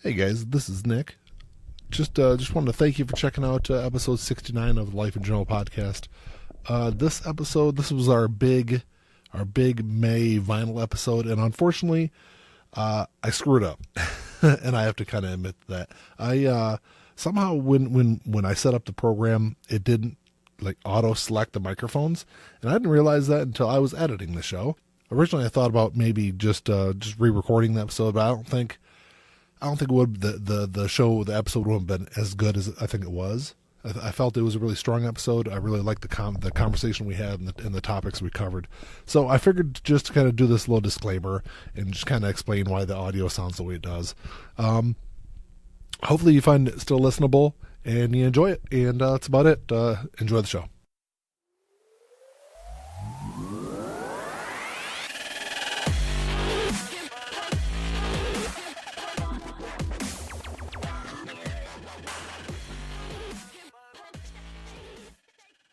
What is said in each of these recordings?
Hey guys, this is Nick. Just wanted to thank you for checking out episode 69 of the Life in General podcast. This episode, this was our big May vinyl episode, and unfortunately, I screwed up, and I have to kind of admit that I somehow when I set up the program, it didn't like auto select the microphones, and I didn't realize that until I was editing the show. Originally, I thought about maybe just re-recording the episode, but I don't think it would. The episode wouldn't have been as good as I think it was. I felt it was a really strong episode. I really liked the conversation we had and the topics we covered. So I figured just to kind of do this little disclaimer and just kind of explain why the audio sounds the way it does. Hopefully you find it still listenable and you enjoy it. And that's about it. Enjoy the show.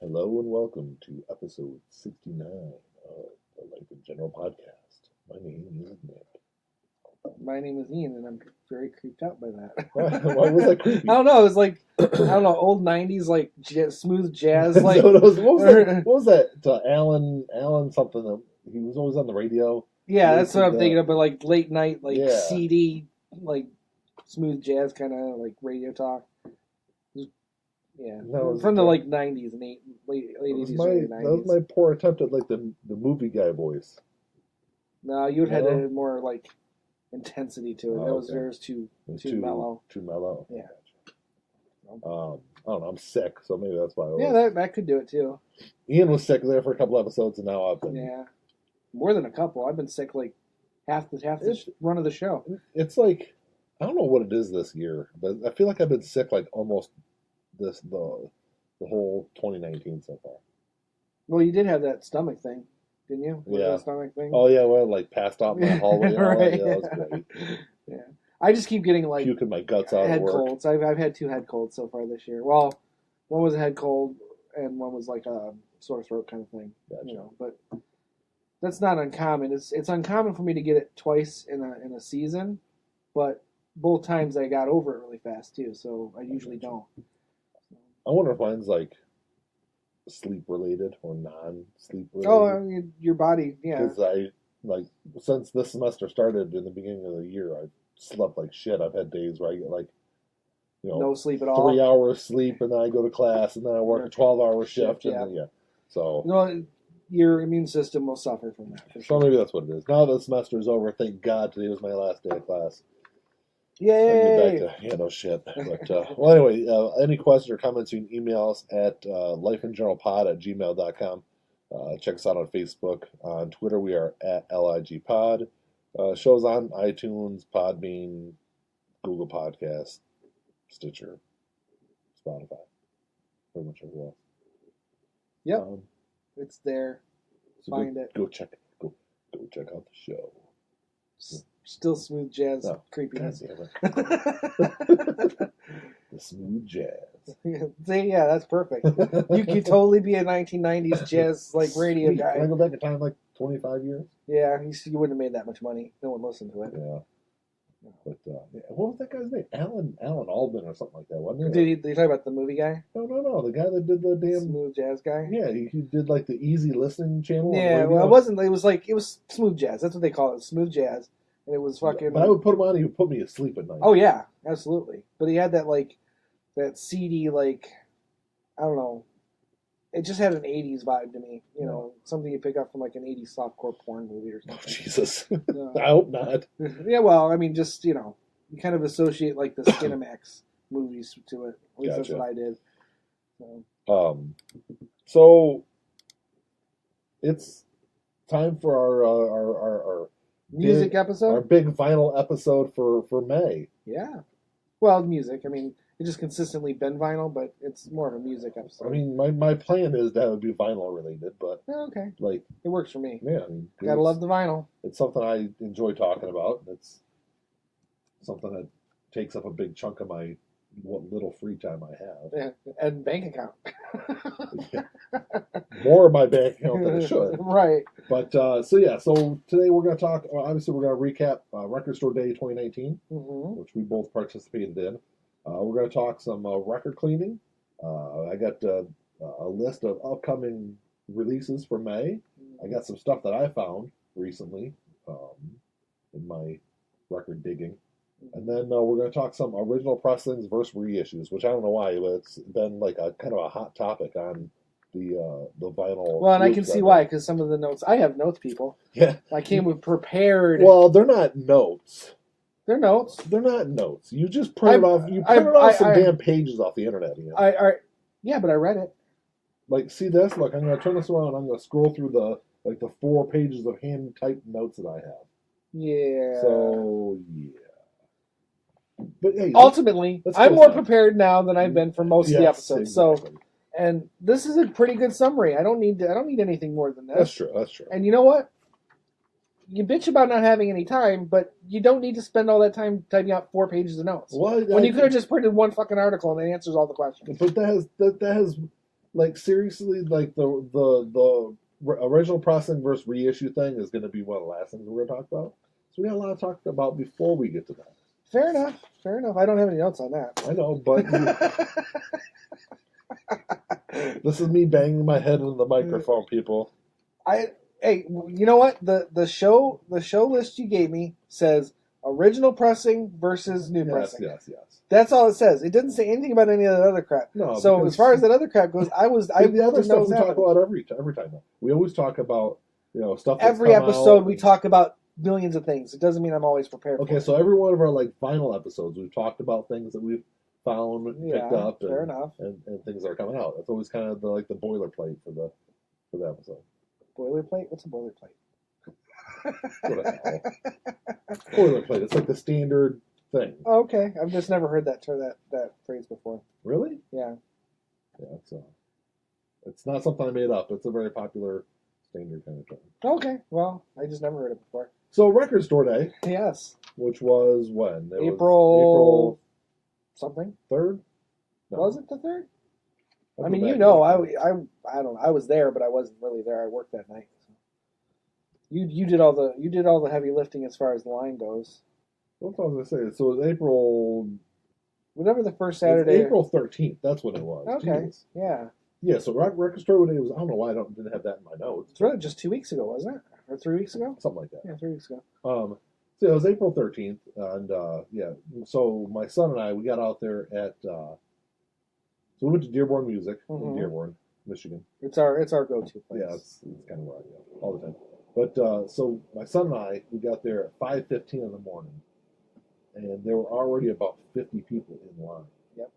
Hello and welcome to episode 69 of the Life in General podcast. My name is Nick. My name is Ian, and I'm very creeped out by that. Why was that creepy? I don't know. It was like, old 90s, like, smooth jazz. Like, what was that? Alan something. He was always on the radio. Yeah, that's what I'm thinking of, but like late night, like Yeah. CD, like smooth jazz kind of like radio talk. Yeah, from the like 90s and late 80s, early 90s. That was my poor attempt at like the movie guy voice. No, you had a more like intensity to it. Oh, That was okay. yours too mellow. Too mellow. Yeah. I don't know. I'm sick, so maybe that's why. That could do it too. Ian was sick there for a couple episodes, and now I've been. Yeah, more than a couple. I've been sick like half the run of the show. It's like I don't know what it is this year, but I feel like I've been sick like almost the whole 2019 so far. Well, you did have that stomach thing, didn't you? Yeah. That stomach thing. Oh yeah, well, like passed out in the hallway. And all that. Right. Yeah, that was great. Yeah, I just keep getting like Puking my guts out head at work. colds. I've had 2 head colds so far this year. Well, one was a head cold, and one was like a sore throat kind of thing. Gotcha. You know, but that's not uncommon. It's uncommon for me to get it twice in a season, but both times I got over it really fast too. So I usually don't. I wonder if mine's like sleep related or non-sleep related. Oh, I mean, your body, yeah. Because I like since this semester started in the beginning of the year, I've slept like shit. I've had days where I get like, no sleep at all. 3 hours sleep, and then I go to class, and then I work a 12-hour shift, yeah. and then, so. Your immune system will suffer from that. For So sure. maybe that's what it is. Now that the semester is over, thank God today was my last day of class. Yay! I get back to, no shit. But, well, anyway, any questions or comments, you can email us at lifeingeneralpod@gmail.com. Check us out on Facebook. On Twitter, we are at LIGpod. Shows on iTunes, Podbean, Google Podcasts, Stitcher, Spotify, pretty much everywhere. Yep, it's there. So Find it. Go check out the show. Still smooth jazz God creepiness. damn it. The smooth jazz. See, yeah, that's perfect. You could totally be a 1990s jazz like radio Sweet. guy. Can I go back in time like 25 years? Yeah, you wouldn't have made that much money. No one listened to it. Yeah. But what was that guy's name? Alan Alban or something like that, wasn't Did you talk about the movie guy? No. The guy that did the damn Smooth jazz guy? Yeah, he did like the easy listening channel. Yeah, well, it was smooth jazz. That's what they call it, smooth jazz. And it was fucking. But I would put him on. He would put me to sleep at night. Oh yeah, absolutely. But he had that CD like, I don't know. It just had an 80s vibe to me. You know, something you pick up from like an 80s softcore porn movie or something. Oh, Jesus. I hope not. Yeah, well, I mean, just, you kind of associate like the Skinamax movies to it. At least that's what I did. So it's time for our music episode? Our big vinyl episode for May. Yeah. Well, music. I mean, it just consistently been vinyl, but it's more of a music episode. I mean, my plan is that it would be vinyl related, but okay, like it works for me. Yeah, I mean, gotta love the vinyl. It's something I enjoy talking about. It's something that takes up a big chunk of my what little free time I have. Yeah, and bank account. More of my bank account than it should. Right. But so today we're going to talk. Obviously, we're going to recap Record Store Day 2019, which we both participated in. We're going to talk some record cleaning. I got a list of upcoming releases for May. I got some stuff that I found recently in my record digging. And then we're going to talk some original pressings versus reissues, which I don't know why, but it's been like a kind of a hot topic on the vinyl. Well, and I can see why, because some of the notes, I have notes, people. Yeah. I came with prepared. Well, they're not notes. They're notes. They're not notes. You just printed off. You printed off some damn pages off the internet. Ian. Yeah, but I read it. Like, see this? Look, I'm going to turn this around. I'm going to scroll through the 4 pages of hand typed notes that I have. Yeah. So yeah. But hey, ultimately, I'm more prepared now than I've been for most of the episodes. Exactly. So, and this is a pretty good summary. I don't need anything more than this. That's true. That's true. And you know what? You bitch about not having any time, but you don't need to spend all that time typing out 4 pages of notes. Well, when you could have just printed one fucking article and it answers all the questions. But that has like seriously, like the original pressing versus reissue thing is going to be one of the last things we're going to talk about. So we got a lot to talk about before we get to that. Fair enough. Fair enough. I don't have any notes on that. I know, but this is me banging my head into the microphone, people. Hey, you know what? The show list you gave me says original pressing versus new pressing. Yes. That's all it says. It doesn't say anything about any of that other crap. No. So as far as that other crap goes, the other stuff we talk about every time. We always talk about stuff. Every episode we talk about millions of things. It doesn't mean I'm always prepared. Okay, so every one of our like final episodes, we've talked about things that we've found, picked up, fair enough, and things that are coming out. That's always kind of the boilerplate for the episode. Boilerplate? What's a boilerplate? What the hell? Boilerplate. It's like the standard thing. Oh, okay, I've just never heard that phrase before. Really? Yeah. Yeah. It's not something I made up. It's a very popular standard kind of thing. Okay. Well, I just never heard it before. So Record Store Day. Yes. Which was when? April something. 3rd? No. Was it the 3rd? I mean, I don't know. I was there, but I wasn't really there. I worked that night. So. You did all the heavy lifting as far as the line goes. What was I going to say? So it was April. Whatever the first Saturday. April 13th. That's when it was. Okay. Jesus. Yeah. Yeah. So Record Store Day was. I don't know why I didn't have that in my notes. It's really just 2 weeks ago, wasn't it? Or 3 weeks ago? Something like that. Yeah, 3 weeks ago. So it was April 13th, and so my son and I, we got out there at, so we went to Dearborn Music in Dearborn, Michigan. It's our go-to place. Yeah, it's kind of where I go all the time. But so my son and I, we got there at 5:15 in the morning, and there were already about 50 people in line. Yep.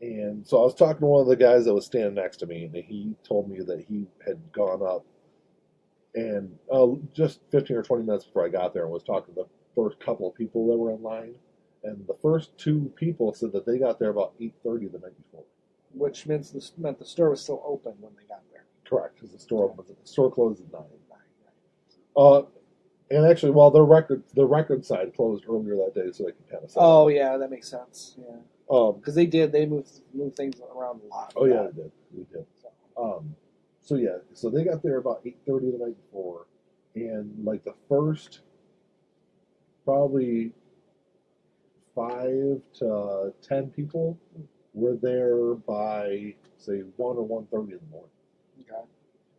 And so I was talking to one of the guys that was standing next to me, and he told me that he had gone up and just 15 or 20 minutes before I got there, and was talking to the first couple of people that were in line. And the first 2 people said that they got there about 8:30 the night before. Which meant the store was still open when they got there. Correct, because the store closed at 9. And actually, well, the record side closed earlier that day, so they could kind of. Oh yeah, that makes sense. Yeah. Because they moved things around a lot. Oh yeah, we did. So they got there about 8:30 the night before, and like the first probably 5 to 10 people were there by say 1 or 1:30 in the morning. Okay.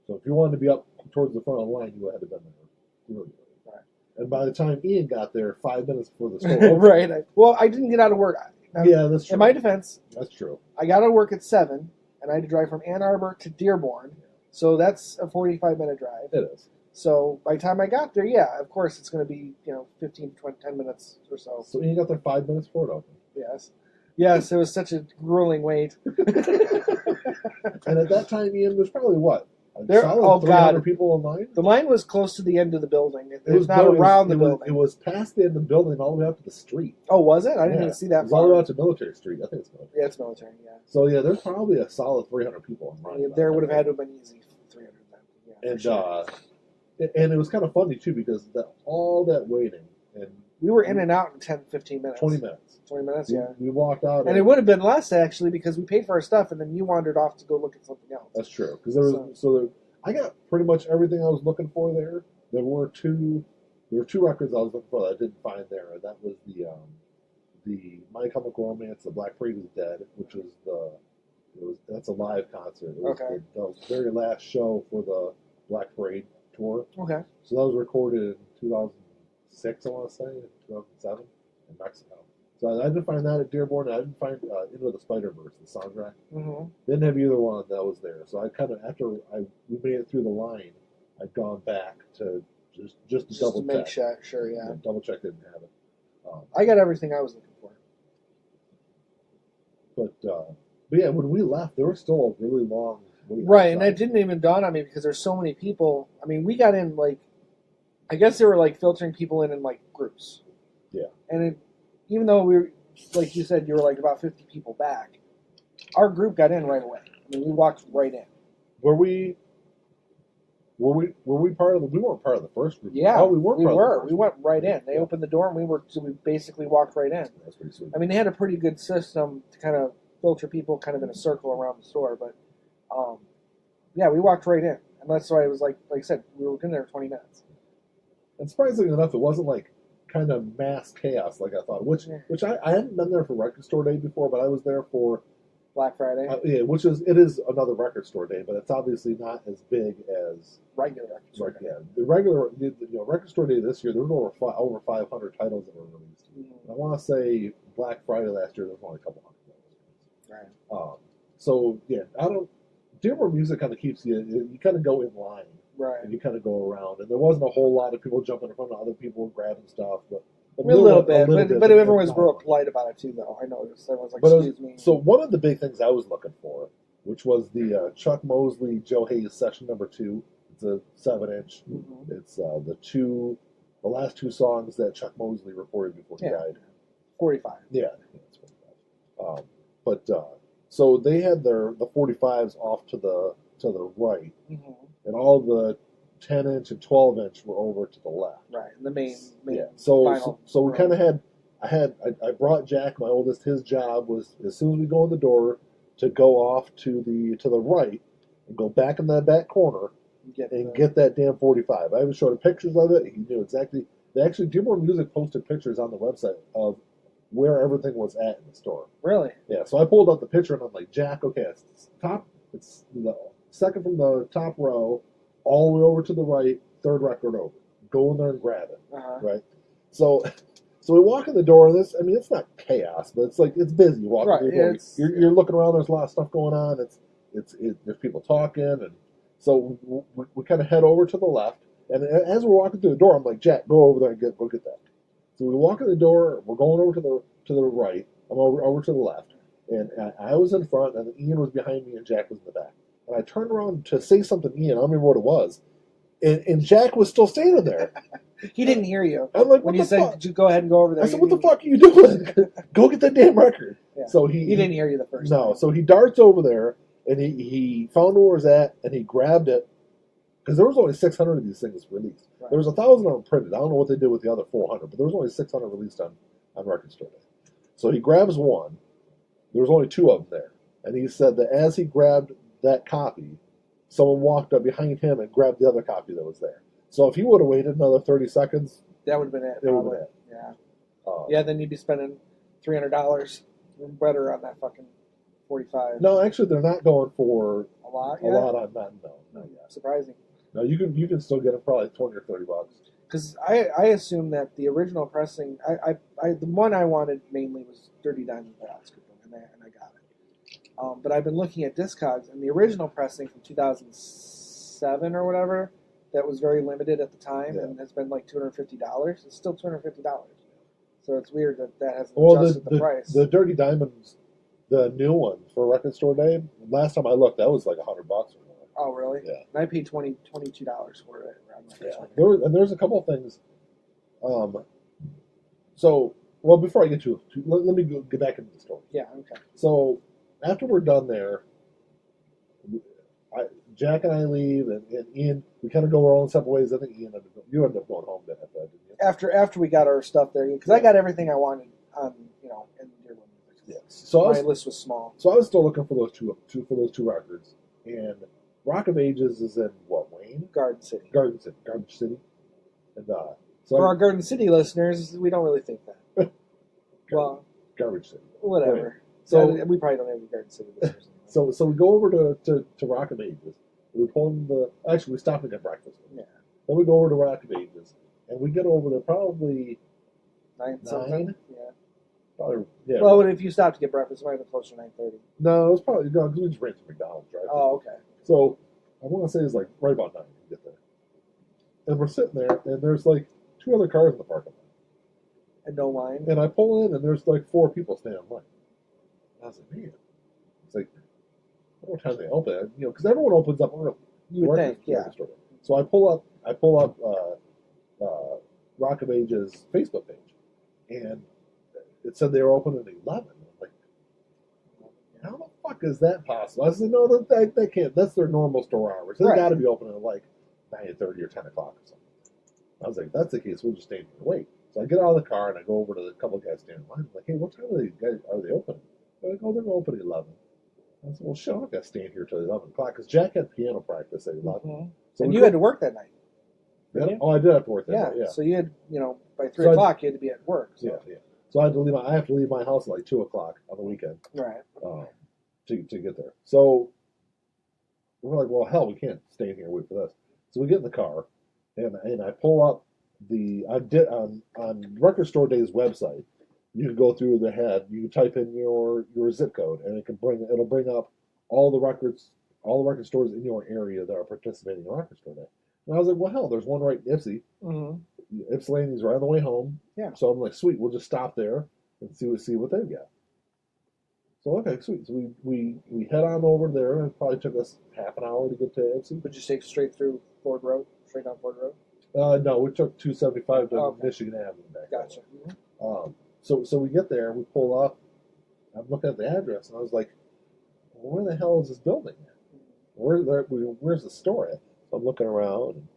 So if you wanted to be up towards the front of the line, you had to have been there really. Right. And by the time Ian got there, 5 minutes before the store opened, right. Well, I didn't get out of work. Yeah, that's true. In my defense, that's true. I got out of work at 7, and I had to drive from Ann Arbor to Dearborn. So that's a 45-minute drive. It is. So by the time I got there, yeah, of course it's going to be 15, 20, 10 minutes or so. So you got there 5 minutes before it opened. Yes, it was such a grueling wait. And at that time, Ian, there's probably what? There, solid 300 people in line? The line was close to the end of the building. It was not around the building. It was past the end of the building all the way up to the street. Oh, was it? I didn't even see that far. All the way out to Military Street. I think it's military. Yeah, it's military, yeah. So, yeah, there's probably a solid 300 people in line. Yeah, there would have had to have been easy 300 then. Yeah, and it was kind of funny, too, because all that waiting, and We were in and out in 10, 15 minutes. 20 minutes. 20 minutes, yeah. We walked out. And it would have been less, actually, because we paid for our stuff, and then you wandered off to go look at something else. That's true. Because I got pretty much everything I was looking for there. There were two records I was looking for that I didn't find there, and that was the My Chemical Romance, The Black Parade is Dead, which was that's a live concert. It was the very last show for the Black Parade tour. Okay. So that was recorded in 2006, I want to say, 2007 in Mexico. So I didn't find that at Dearborn. I didn't find Into the Spider-Verse, the soundtrack. Mm-hmm. Didn't have either one that was there. So I kind of, after we made it through the line, I'd gone back to just to double make check. Sure, yeah. Double check didn't have it. I got everything I was looking for. But yeah, when we left, there was still a really long wait. Right, and that didn't even dawn on me because there's so many people. I mean, we got in I guess they were filtering people in groups. Yeah. And even though we were, like you said, you were about 50 people back, our group got in right away. I mean, we walked right in. Were we part of we weren't part of the first group. Yeah. Oh, we were. We went right in. They opened the door and we basically walked right in. That's pretty sweet. I mean, they had a pretty good system to kind of filter people kind of in a circle around the store, but yeah, we walked right in. And that's why it was like I said, we were in there 20 minutes. And surprisingly enough, it wasn't kind of mass chaos like I thought. Which I hadn't been there for Record Store Day before, but I was there for Black Friday. Yeah, it is another record store day, but it's obviously not as big as regular record store day. Yeah, the regular Record Store Day this year, there was over 500 titles that were released. Mm-hmm. I want to say Black Friday last year, there was only a couple hundred titles. Right. So yeah, Dearborn Music kind of keeps you kind of go in line, right? And you kind of go around, and there wasn't a whole lot of people jumping in front of other people grabbing stuff, but. A little bit, but everyone was real polite about it too, though. I noticed everyone's "Excuse me." So one of the big things I was looking for, which was the Chuck Mosley, Joe Hayes session number 2. It's a 7-inch. Mm-hmm. It's the last two songs that Chuck Mosley recorded before he died. 45. Yeah, it's 45. So they had the 45s off to the right, mm-hmm. and all the 10-inch and 12-inch were over to the left. Right, the main yeah. So we kind of had. I brought Jack, my oldest. His job was as soon as we go in the door to go off to the right and go back in that back corner and get that damn 45. I even showed him pictures of it. He knew exactly. Dearborn Music posted pictures on the website of where everything was at in the store. Really? Yeah. So I pulled up the picture and I'm like, Jack, okay, it's the second from the top row. All the way over to the right, third record over. Go in there and grab it, right? So we walk in the door. It's not chaos, but it's busy. You walk in the door. You're looking around. There's a lot of stuff going on. There's people talking, and so we kind of head over to the left. And as we're walking through the door, I'm like, Jack, go over there and go get that. So we walk in the door. We're going over to the right. I'm over to the left, and I was in front, and Ian was behind me, and Jack was in the back. And I turned around to say something to Ian. I don't remember what it was. And Jack was still standing there. He didn't hear you. I'm like, when you said, go ahead and go over there. I said, what the fuck are you doing? Go get that damn record. Yeah. So he didn't hear you the first time. No. So he darts over there, and he found where it was at, and he grabbed it. Because there was only 600 of these things released. Right. There was 1,000 of them printed. I don't know what they did with the other 400, but there was only 600 released on Record Store Day. So he grabs one. There was only 2 of them there. And he said that as he grabbed that copy, someone walked up behind him and grabbed the other copy that was there. So if he would have waited another 30 seconds, that would have been it. That would have been it. Yeah. Yeah, then you'd be spending $300 better on that fucking 45. No, actually, they're not going for a lot. A lot on that. No, not yet. Surprising. No, you can still get them probably $20 or $30. Because I assume that the original pressing, the one I wanted mainly was Dirty Diamond by Oscar, and I got it. But I've been looking at Discogs, and the original pressing from 2007 or whatever, that was very limited at the time, and has been like $250. It's still $250. So it's weird that hasn't adjusted the price. The Dirty Diamonds, the new one for Record Store Day, last time I looked, that was like $100 or more. Oh, really? Yeah. And I paid $22 for it. There's a couple of things. So, well, before I get to it, let me get back into the story. Yeah, okay. So, after we're done there, Jack and I leave, and Ian, we kind of go our own separate ways. I think you ended up going home didn't you? After we got our stuff there, because I got everything I wanted on, in Dearborn. Yes. So my list was small. So I was still looking for those two records, and Rock of Ages is in what, Wayne? Garden City. And so for our Garden City listeners, we don't really think that. Well, Garbage City. Whatever. Right. So we probably don't have any Garden City listeners. So we go over to Rock of Ages. We pull in we stop and get breakfast. Yeah. Then we go over to Rock of Ages, and we get over there probably 9. Yeah. Probably, yeah. Well, if you stopped to get breakfast, it might have been closer to 9:30. No, it was probably because we just ran to McDonald's, right? Oh, okay. So I want to say it's like right about 9 to get there, and we're sitting there, and there's like 2 other cars in the parking lot, and no line. And I pull in, and there's like 4 people standing in line. And I was like, man, it's like what time they open? Because everyone opens up early. You would think, yeah. So I pull up Rock of Ages Facebook page, and it said they were open at 11. I'm like, how the fuck is that possible? I said, no, they can't. That's their normal store hours. They got to be open at like 9:30 or 10 o'clock or something. I was like, if that's the case, we'll just stay here and wait. So I get out of the car and I go over to the couple of guys standing in line. I'm like, hey, what time are they open? They're like, oh, they're open at 11. I said, well, shit, I'm not going to stand here till 11 o'clock because Jack had piano practice at 11. Mm-hmm. So and you had to work that night. Yeah? Oh, I did have to work that night, yeah. So you had, by 3 o'clock, you had to be at work. So. Yeah. So I have to leave my house at like 2 o'clock on the weekend. Right. To get there. So we're like, well, hell, we can't stay in here and wait for this. So we get in the car, and I pull up on Record Store Day's website. You can go through the head. You can type in your zip code, and it'll bring up all the record stores in your area that are participating in Record Store Day. And I was like, well, hell, there's one right in Ypsi. Mm-hmm. Ypsilanti's right on the way home. Yeah. So I'm like, sweet, we'll just stop there and see what they've got. So okay, sweet. So we head on over there. It probably took us half an hour to get to Ypsi. Would you take straight through Ford Road, straight down Ford Road? No, we took 275 to Michigan Avenue back. Gotcha. Mm-hmm. So we get there, we pull up. I'm looking at the address, and I was like, well, where the hell is this building at? Where's the store at? So I'm looking around, and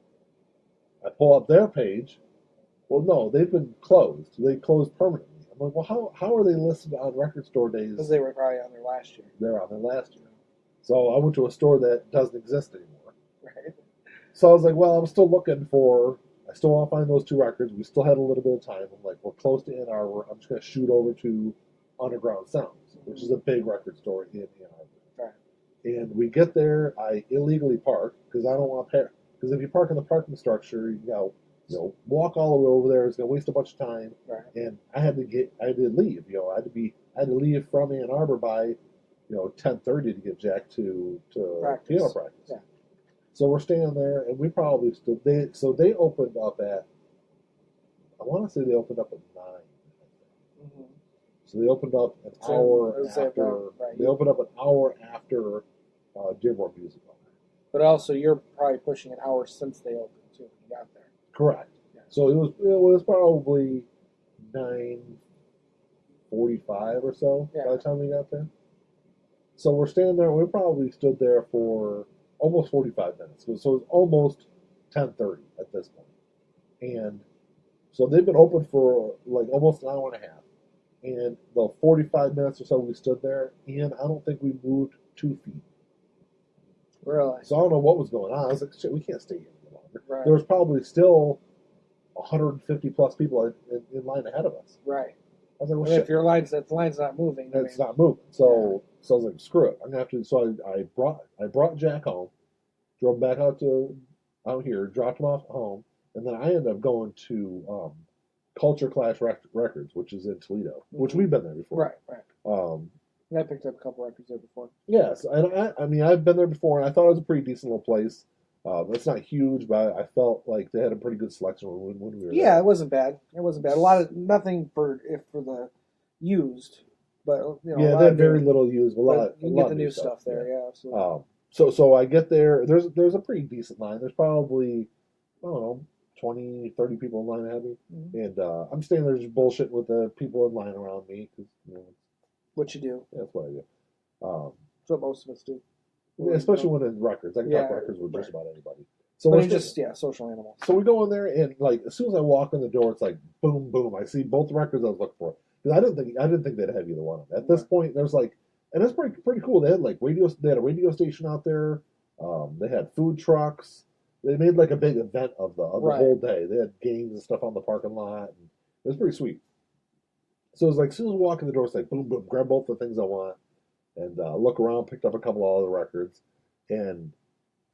I pull up their page. Well, no, they've been closed. They closed permanently. I'm like, well, how are they listed on Record Store Days? Because they were probably on there last year. They're on there last year. So I went to a store that doesn't exist anymore. Right. So I was like, well, I still want to find those 2 records. We still had a little bit of time. I'm like, we're close to Ann Arbor. I'm just going to shoot over to Underground Sounds, which is a big record store in Ann Arbor. Right. And we get there. I illegally park because I don't want to pay. Because if you park in the parking structure, walk all the way over there. It's going to waste a bunch of time. Right. And I had to leave. I had to leave from Ann Arbor by 10:30 to get Jack to piano practice. Yeah. So we're standing there, and we probably stood. They opened up at. I want to say they opened up at 9. Mm-hmm. So they opened up an hour after. Right. They opened up an hour after Dearborn Music Hall. But also, you're probably pushing an hour since they opened too. When you got there. Correct. Yeah. So it was probably 9:45 or so by the time we got there. So we're standing there. We probably stood there for almost 45 minutes. So it was almost 10:30 at this point. And so they've been open for like almost an hour and a half. And the 45 minutes or so we stood there, and I don't think we moved 2 feet. Really? So I don't know what was going on. I was like, shit, we can't stay here any longer. Right. There was probably still 150 plus people in line ahead of us. Right. I was like, well, shit. If your line's not moving. It's not moving. So I was like, screw it. I'm gonna have to. So I brought Jack home, drove back out here, dropped him off at home, and then I ended up going to Culture Clash Records, which is in Toledo, which we've been there before. Right. I picked up a couple records there before. Yes, and I mean I've been there before, and I thought it was a pretty decent little place. It's not huge, but I felt like they had a pretty good selection when we were there. Yeah, it wasn't bad. A lot of nothing for the used, but they had very little used. A lot. You can get the new stuff there. Yeah, absolutely. So I get there. There's a pretty decent line. There's probably, I don't know, 20, 30 people in line ahead of me, and I'm standing there just bullshitting with the people in line around me because what you do. That's what I do. That's what most of us do. especially when in records. I can talk records with just about anybody. So but it's just social animals. So we go in there, and like as soon as I walk in the door, it's like boom, boom. I see both records I was looking for because I didn't think they'd have either one of them. At this point, there's like, and that's pretty cool. They had like radios. They had a radio station out there. They had food trucks. They made like a big event of the whole day. They had games and stuff on the parking lot. And it was pretty sweet. So it was like as soon as we walk in the door, it's like boom, boom, grab both the things I want, and look around, picked up a couple of other records, and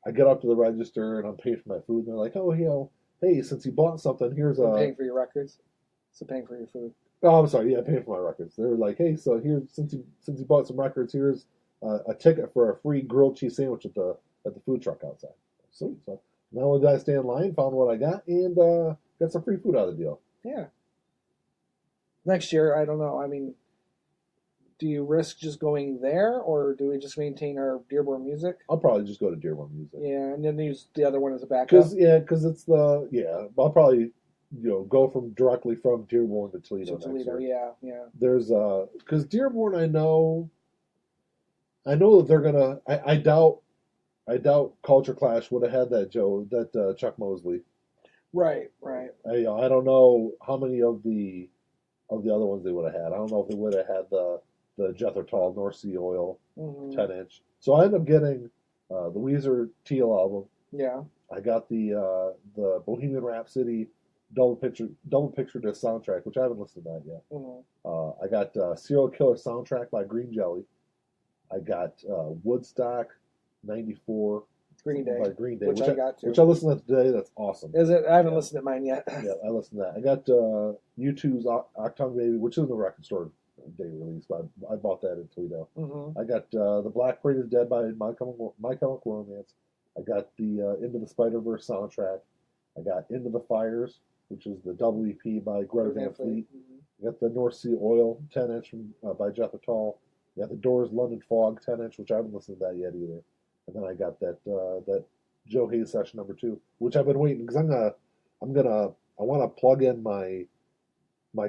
I get up to the register and I'm paying for my food, and they're like, "Oh, hey, since you bought something, here's a paying for your records, so paying for your food." Oh, I'm sorry, yeah, paying for my records. They were like, "Hey, so here, since you bought some records, here's a ticket for a free grilled cheese sandwich at the food truck outside." Sweet. So not only did I stay in line, found what I got, and got some free food out of the deal. Yeah. Next year, I don't know. I mean, do you risk just going there, or do we just maintain our Dearborn music? I'll probably just go to Dearborn music. Yeah, and then use the other one as a backup. Because it's I'll probably go directly from Dearborn to Toledo. Yeah. There's because Dearborn, I know that they're gonna. I doubt Culture Clash would have had that Chuck Mosley. Right. I don't know how many of the other ones they would have had. I don't know if they would have had the Jethro Tull North Sea Oil 10-inch. So I ended up getting the Weezer Teal album. Yeah. I got the Bohemian Rhapsody double picture disc soundtrack, which I haven't listened to that yet. Mm-hmm. I got Serial Killer soundtrack by Green Jelly. I got Woodstock '94 Green Day by Green Day, which I got to. Which I listened to today. That's awesome. Is it? I haven't listened to mine yet. Yeah, I listened to that. I got U2's Octung Baby, which is in the record store day release, but I bought that in Toledo. Mm-hmm. I got The Black Parade is Dead by My Chemical Romance. I got the Into the Spider-Verse soundtrack. I got Into the Fires, which is the double EP by Greta Van Fleet. Mm-hmm. I got the North Sea Oil 10-inch by Jethro Tull. I got the Doors London Fog 10-inch, which I haven't listened to that yet either. And then I got that Joe Hayes session number 2, which I've been waiting because I want to plug in my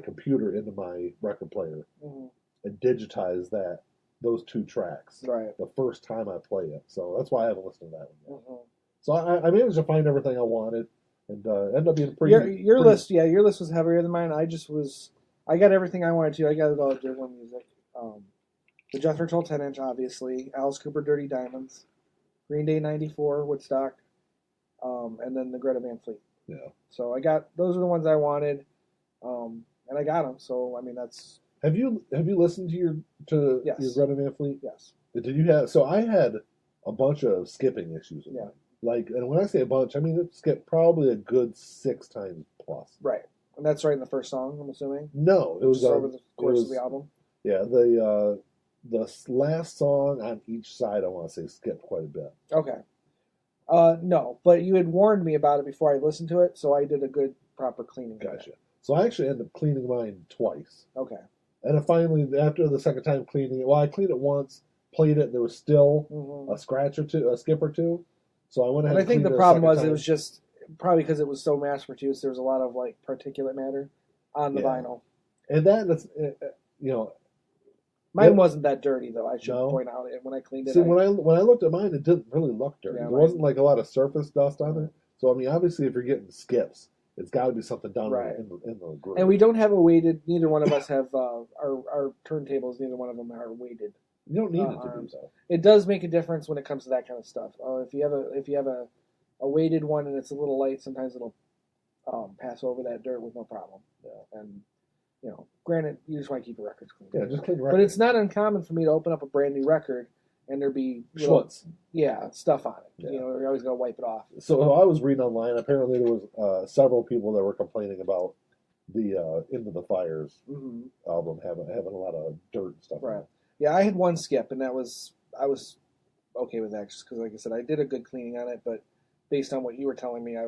computer into my record player and digitize those 2 tracks the first time I play it. So that's why I haven't listened to that one yet. So I managed to find everything I wanted and ended up being pretty. Your list was heavier than mine. I got everything I wanted to. I got it all Dearborn music. The Jethro Tull 10-inch, obviously. Alice Cooper Dirty Diamonds. Green Day 94, Woodstock. And then the Greta Van Fleet. Yeah. So those are the ones I wanted. And I got them. So, I mean, that's... Have you listened to your Greta Van Fleet? Yes. Did you have... So I had a bunch of skipping issues with mine. Like, and when I say a bunch, I mean it skipped probably a good 6 times plus. Right. And that's right in the first song, I'm assuming? No. It was over the course of the album? Yeah. The last song on each side, I want to say, skipped quite a bit. Okay. No, but you had warned me about it before I listened to it, so I did a good, proper cleaning. Gotcha. So I actually ended up cleaning mine twice. Okay. And then finally, after the second time cleaning it, I cleaned it once, played it, there was still a scratch or two, a skip or two. So I went ahead and I think the problem was it was just, probably because it was so mass-produced, there was a lot of, like, particulate matter on the vinyl. And that's, Mine wasn't that dirty, though. I should point out it when I cleaned it. See, when I looked at mine, it didn't really look dirty. There wasn't like a lot of surface dust on it. So I mean, obviously, if you're getting skips, it's got to be something down in the groove. And we don't have a weighted. Neither one of us have our turntables. Neither one of them are weighted. You don't need it to be so. It does make a difference when it comes to that kind of stuff. If you have a weighted one and it's a little light, sometimes it'll pass over that dirt with no problem. Yeah. And granted, you just want to keep your records clean. Yeah, just clean records. But it's not uncommon for me to open up a brand new record and there be schmutz. Stuff on it. Yeah. You're always going to wipe it off. So I was reading online. Apparently, there was several people that were complaining about the Into the Fires album having a lot of dirt and stuff. Right. Yeah, I had one skip, and I was okay with that, just because, like I said, I did a good cleaning on it. But based on what you were telling me, I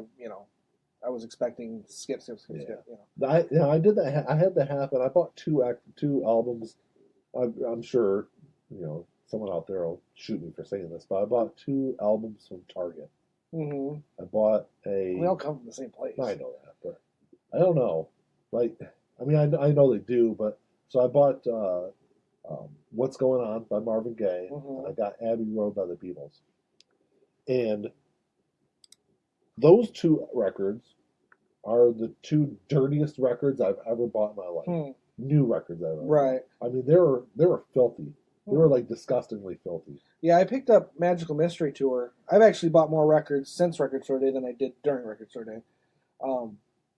was expecting skip. I did that. I had that happen. I bought two albums. I'm sure, someone out there will shoot me for saying this, but I bought 2 albums from Target. Mm-hmm. I bought a... We all come from the same place. I know that, but I don't know. Like, I mean, I know they do, but... So I bought What's Going On by Marvin Gaye, Mhm. and I got Abbey Road by the Beatles. And those two records are the two dirtiest records I've ever bought in my life. New records I've ever Right. bought. I mean, they were filthy. They were like disgustingly filthy. Yeah, I picked up Magical Mystery Tour. I've actually bought more records since Record Store Day than I did during Record Store Day.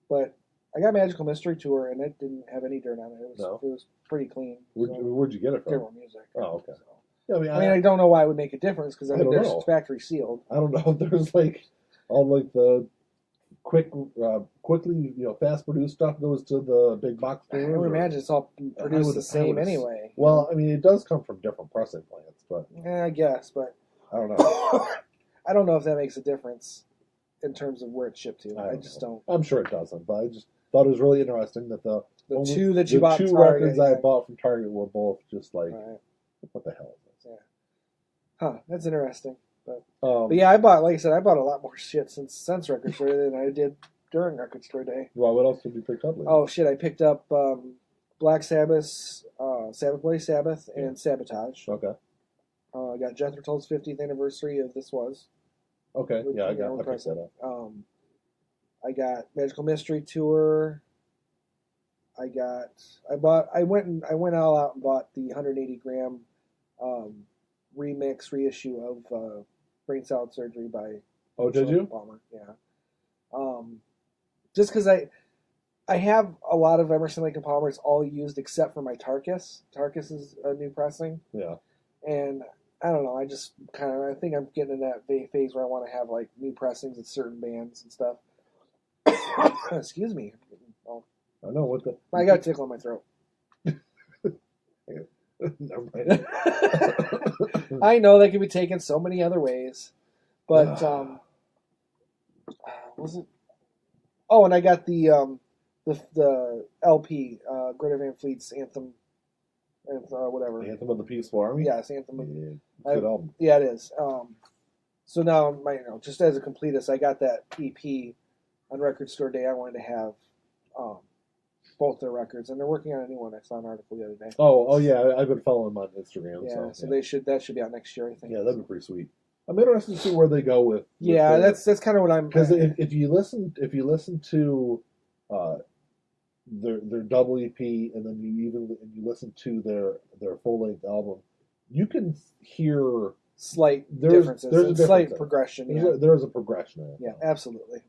But I got Magical Mystery Tour, and it didn't have any dirt on it. It was pretty clean. Where'd you get it from? General Music. Oh, okay. So. Yeah, I mean, I don't know why it would make a difference because I mean, they're factory sealed. I don't know if there's like all like the quickly fast produced stuff goes to the big box stores. I would imagine it's all produced the same anyway. Well, I mean, it does come from different pressing plants, but I guess, but I don't know. I don't know if that makes a difference in terms of where it's shipped to. I just don't. I'm sure it doesn't, but I just thought it was really interesting that the two that you bought two records I bought from Target were both just like, what the hell is this? Yeah. Huh, that's interesting. But yeah, I bought a lot more shit since Record Store Day than I did during Record Store Day. Well, what else did you pick up lately? Oh shit, I picked up Black Sabbath, Bloody Sabbath, and Sabotage. Okay. I got Jethro Tull's 50th anniversary of This Was. Okay, yeah, I picked that up. I got Magical Mystery Tour. I went all out and bought the 180 gram reissue of Brain Salad Surgery by did you? Palmer. Yeah. Just because I have a lot of Emerson, Lake and Palmer. It's all used except for my Tarkus. Tarkus is a new pressing. Yeah. And I don't know. I think I'm getting in that phase where I want to have like new pressings of certain bands and stuff. Excuse me. I know what the. I got a tickle in my throat. Never mind. I know that can be taken so many other ways, but was it? Oh, and I got the LP, Greta Van Fleet's Anthem, whatever. Anthem of the Peaceful Army. Yes, Anthem. Good album. Yeah, it is. So now, just as a completist, I got that EP on Record Store Day. I wanted to have both their records, and they're working on a new one. I saw an article the other day. Oh yeah, I've been following them on Instagram. Yeah, so that should be out next year, I think. Yeah, that'd be pretty sweet. I'm interested to see where they go with. Yeah, that's kind of what I'm. Because if you listen to their double EP, and then you listen to their full length album, you can hear slight differences. There's a slight progression. There's a progression there. Yeah, absolutely.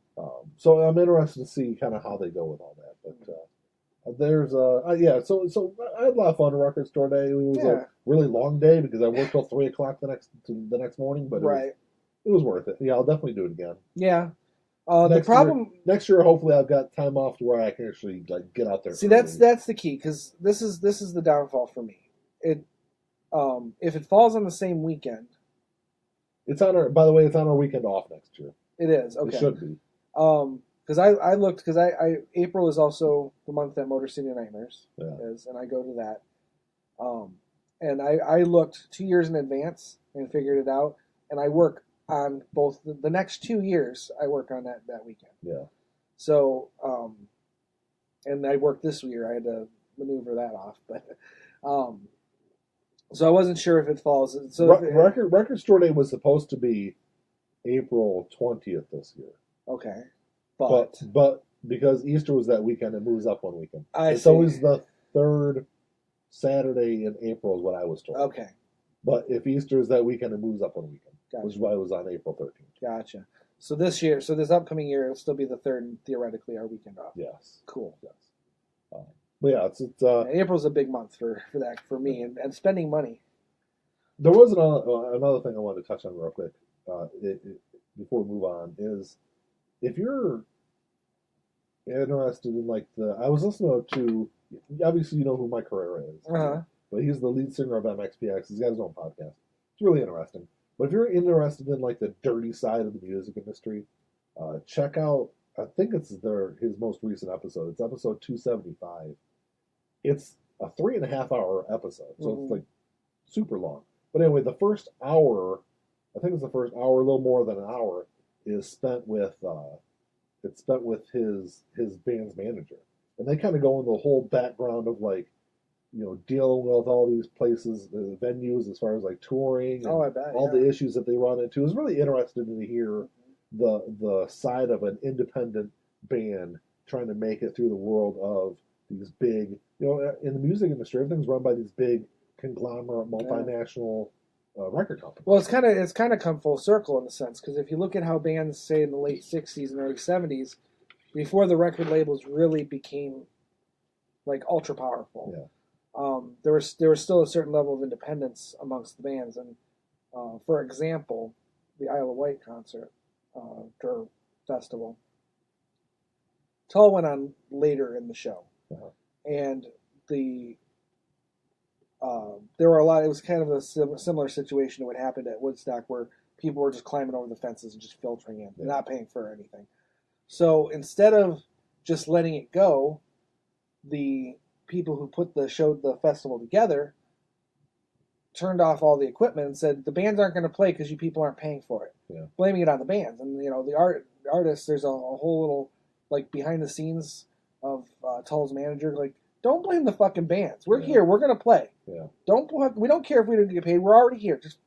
So I'm interested to see kind of how they go with all that. But there's so I had a lot of fun on Record Store Day. It was a really long day because I worked till 3:00 the next morning, but it was worth it. Yeah, I'll definitely do it again. Yeah. Next year, hopefully, I've got time off to where I can actually get out there. See, that's the key, because this is the downfall for me. If it falls on the same weekend, it's on our. By the way, it's on our weekend off next year. It is okay. It should be. Because I looked, because April is also the month that Motor City Nightmares is, and I go to that. And I looked 2 years in advance and figured it out, and I work on both the next 2 years. I work on that weekend. Yeah. So, and I worked this year. I had to maneuver that off, but so I wasn't sure if it falls. So Record Store Day was supposed to be April 20th this year. Okay. But because Easter was that weekend, it moves up one weekend. It's see. always the third Saturday in April is what I was told. Okay. But if Easter is that weekend, it moves up one weekend. Gotcha. Which is why it was on April 13th. Gotcha. So this upcoming year, it'll still be the third, and theoretically, our weekend off. Yes. Cool. Yes. But yeah, it's April's a big month for that for me, and spending money. There was another thing I wanted to touch on real quick before we move on is if you're interested in I was listening to, obviously you know who Mike Herrera is, but he's the lead singer of MXPX. He's got his own podcast. It's really interesting. But if you're interested in the dirty side of the music industry, check out, I think it's his most recent episode. It's episode 275. It's a 3.5 hour episode, so it's super long. But anyway, the first hour, I think it's the first hour, a little more than an hour, is spent with his band's manager, and they kind of go into the whole background of dealing with all these places, the venues, as far as like touring and I bet. all the issues that they run into. It was really interesting to hear the side of an independent band trying to make it through the world of these big, in the music industry, everything's run by these big conglomerate, multinational record companies. Well, it's kind of come full circle in a sense, because if you look at how bands, say in the late '60s and early '70s, before the record labels really became like ultra powerful, there was still a certain level of independence amongst the bands. And for example, the Isle of Wight concert or festival, Tull went on later in the show, and there were a lot. It was kind of a similar situation to what happened at Woodstock, where people were just climbing over the fences and just filtering in, not paying for anything. So instead of just letting it go, the people who put the festival together turned off all the equipment and said the bands aren't going to play because you people aren't paying for it. Yeah. Blaming it on the bands. And the artists. There's a whole little like behind the scenes of Tull's manager, like, don't blame the fucking bands. We're here. We're gonna play. Yeah. We don't care if we didn't get paid. We're already here. Just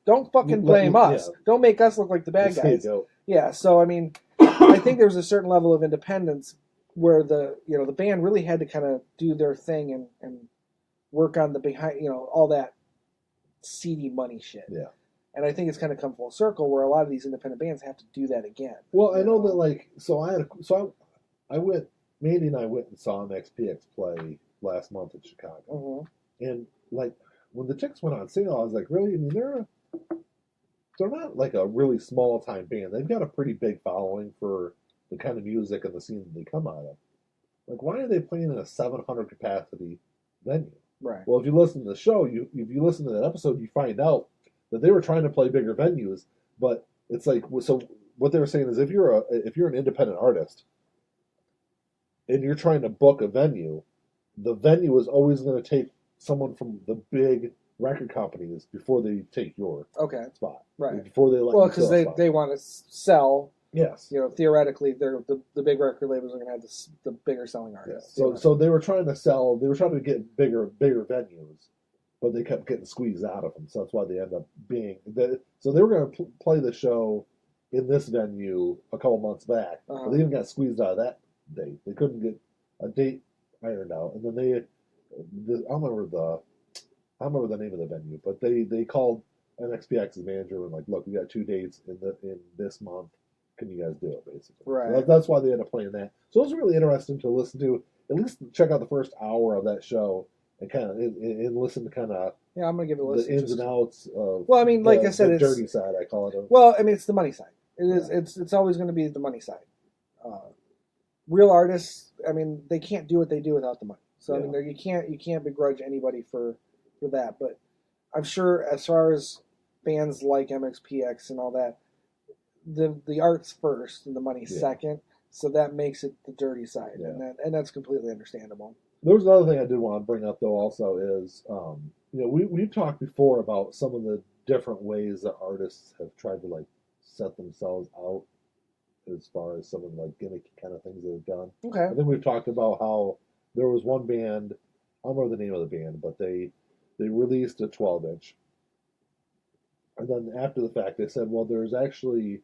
don't fucking blame us. Don't make us look like the bad guys. Yeah. So I mean, I think there was a certain level of independence where the band really had to kind of do their thing and work on the behind all that seedy money shit. Yeah. And I think it's kind of come full circle where a lot of these independent bands have to do that again. Well, I know that I went. Mandy and I went and saw MXPX play last month in Chicago, and like when the chicks went on sale, I was like, really? I mean, they're not like a really small time band. They've got a pretty big following for the kind of music and the scene that they come out of. Like, why are they playing in a 700 capacity venue? Right. Well, if you listen to the show, if you listen to that episode, you find out that they were trying to play bigger venues, but it's like, so what they were saying is if you're an independent artist and you're trying to book a venue, the venue is always going to take someone from the big record companies before they take your spot. Right. Before they let you because they want to sell. Yes. Theoretically, the big record labels are going to have the bigger selling artists. Yeah. So they were trying to sell. They were trying to get bigger venues, but they kept getting squeezed out of them. So that's why they end up being. So they were going to play the show in this venue a couple months back, but they even got squeezed out of that date. They couldn't get a date ironed out, and then I don't remember the name of the venue, but they called MXPX's manager and like, look, we got 2 dates in this month. Can you guys do it, basically? Right. So that's why they ended up playing that. So it was really interesting to listen to. At least check out the first hour of that show and kind of and listen to kind of I'm gonna give it a listen. The ins and outs of. Well, I mean, like I said, the it's dirty side. I call it. Well, I mean, it's the money side. It is. It's always going to be the money side. Real artists, I mean, they can't do what they do without the money. So I mean, you can't begrudge anybody for that. But I'm sure as far as bands like MXPX and all that, the art's first and the money second. So that makes it the dirty side, and that's completely understandable. There was another thing I did want to bring up, though. Also, is we've talked before about some of the different ways that artists have tried to like set themselves out as far as some of the like gimmicky kind of things they've done. Okay. I think we've talked about how there was one band, I don't remember the name of the band, but they released a 12-inch. And then after the fact, they said, well, there's actually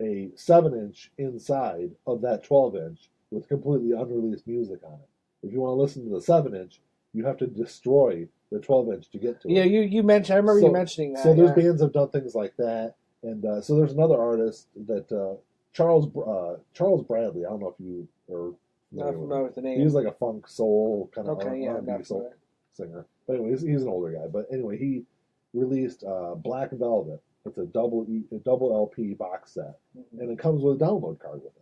a 7-inch inside of that 12-inch with completely unreleased music on it. If you want to listen to the 7-inch, you have to destroy the 12-inch to get to it. Yeah, you mentioned. I remember you mentioning that. So there's bands that have done things like that, and so there's another artist that Charles Bradley. I don't know if you are not familiar with the name. He's like a funk soul kind of R&B soul singer. But anyway, he's an older guy. But anyway, he released Black Velvet. It's a double LP box set, and it comes with a download card with it.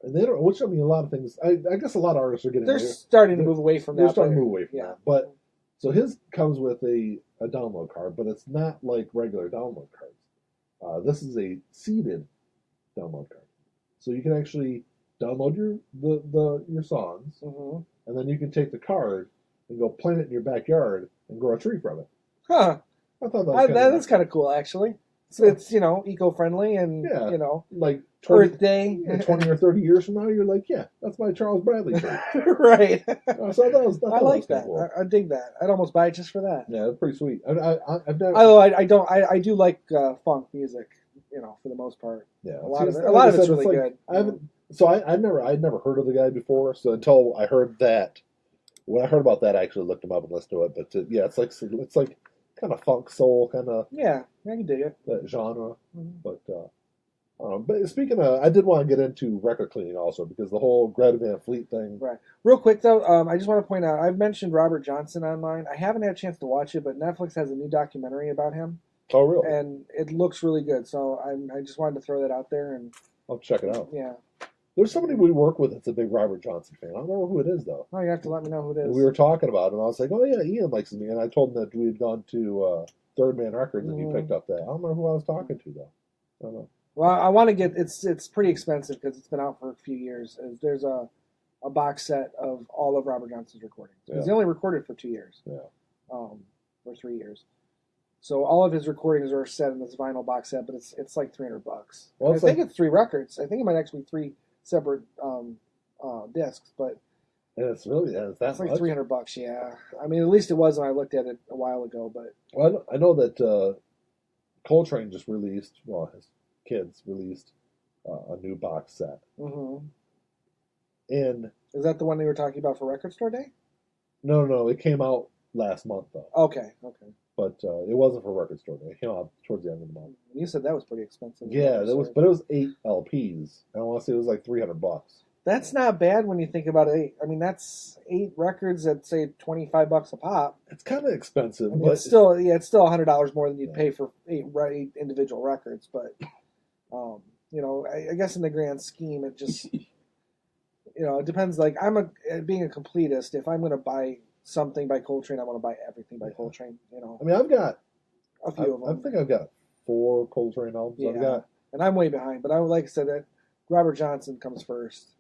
And they don't, which I mean, a lot of things. I guess a lot of artists are getting. They're starting to move away from that. They're starting to move away from that. But so his comes with a download card, but it's not like regular download cards. This is a seeded download card, so you can actually download your songs, and then you can take the card and go plant it in your backyard and grow a tree from it. Huh. I thought that's kind of cool, actually. So it's eco-friendly and Yeah. like Earth Day. 20 or 30 years from now, you're like, yeah, that's my Charles Bradley shirt. Right. So that was I like that. Cool. I dig that. I'd almost buy it just for that. Yeah, it's pretty sweet. I've never. Although I don't. I do like funk music. For the most part. Yeah, a lot of it's really good. I haven't. So I'd never heard of the guy before. So until I heard that, when I heard about that, I actually looked him up and listened to it. But yeah, it's like kind of funk soul kind of. Yeah, I can dig it. That genre, but. But speaking of, I did want to get into record cleaning also because the whole Greta Van Fleet thing. Right. Real quick though, I just want to point out I've mentioned Robert Johnson online. I haven't had a chance to watch it, but Netflix has a new documentary about him. Oh, really? And it looks really good. So I just wanted to throw that out there and. I'll check it out. Yeah. There's somebody we work with that's a big Robert Johnson fan. I don't remember who it is though. Oh, you have to let me know who it is. And we were talking about it, and I was like, "Oh yeah, Ian likes me," and I told him that we had gone to Third Man Records, and he picked up that. I don't remember who I was talking to though. I don't know. Well, I want to get it's pretty expensive because it's been out for a few years. There's a box set of all of Robert Johnson's recordings. Because he only recorded for 2 years. Yeah. Or 3 years. So all of his recordings are set in this vinyl box set, but it's like $300. Well, I think it's 3 records. I think it might actually be 3 separate discs, but and it's really it's that it's like much? $300. Yeah. I mean, at least it was when I looked at it a while ago. But well, I know that Coltrane just released. Well, his kids released a new box set. Mm-hmm. And is that the one they were talking about for Record Store Day? No, it came out last month though. Okay. But it wasn't for Record Store Day. It came out towards the end of the month. You said that was pretty expensive. Yeah, but it was 8 LPs. I want to say it was like $300. That's not bad when you think about it. I mean, that's 8 records at say $25 a pop. It's kind of expensive, I mean, but it's still $100 more than you'd pay for 8 individual records. But I guess in the grand scheme, it just it depends. Like being a completist, if I'm going to buy something by Coltrane, I want to buy everything by Coltrane. I mean, I've got a few of them. I think I've got 4 Coltrane albums. Yeah, and I'm way behind. But like I said, that Robert Johnson comes first.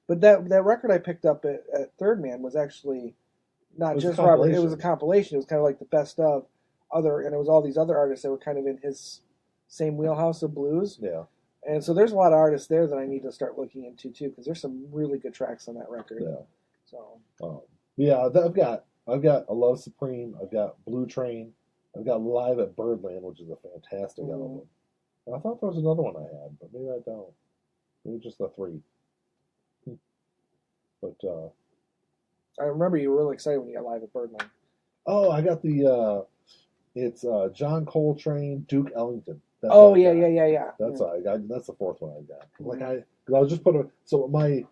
But that record I picked up at Third Man was actually not just Robert. It was a compilation. It was kind of like the best of and it was all these other artists that were kind of in his same wheelhouse of blues. Yeah. And so there's a lot of artists there that I need to start looking into too, because there's some really good tracks on that record. Yeah. So. Yeah, I've got A Love Supreme. I've got Blue Train. I've got Live at Birdland, which is a fantastic album. And I thought there was another one I had, but maybe I don't. Maybe just the 3. But I remember you were really excited when you got Live at Birdland. Oh, I got it's John Coltrane, Duke Ellington. That's yeah. That's I got. That's the 4th one I got. Like because I was just putting. So my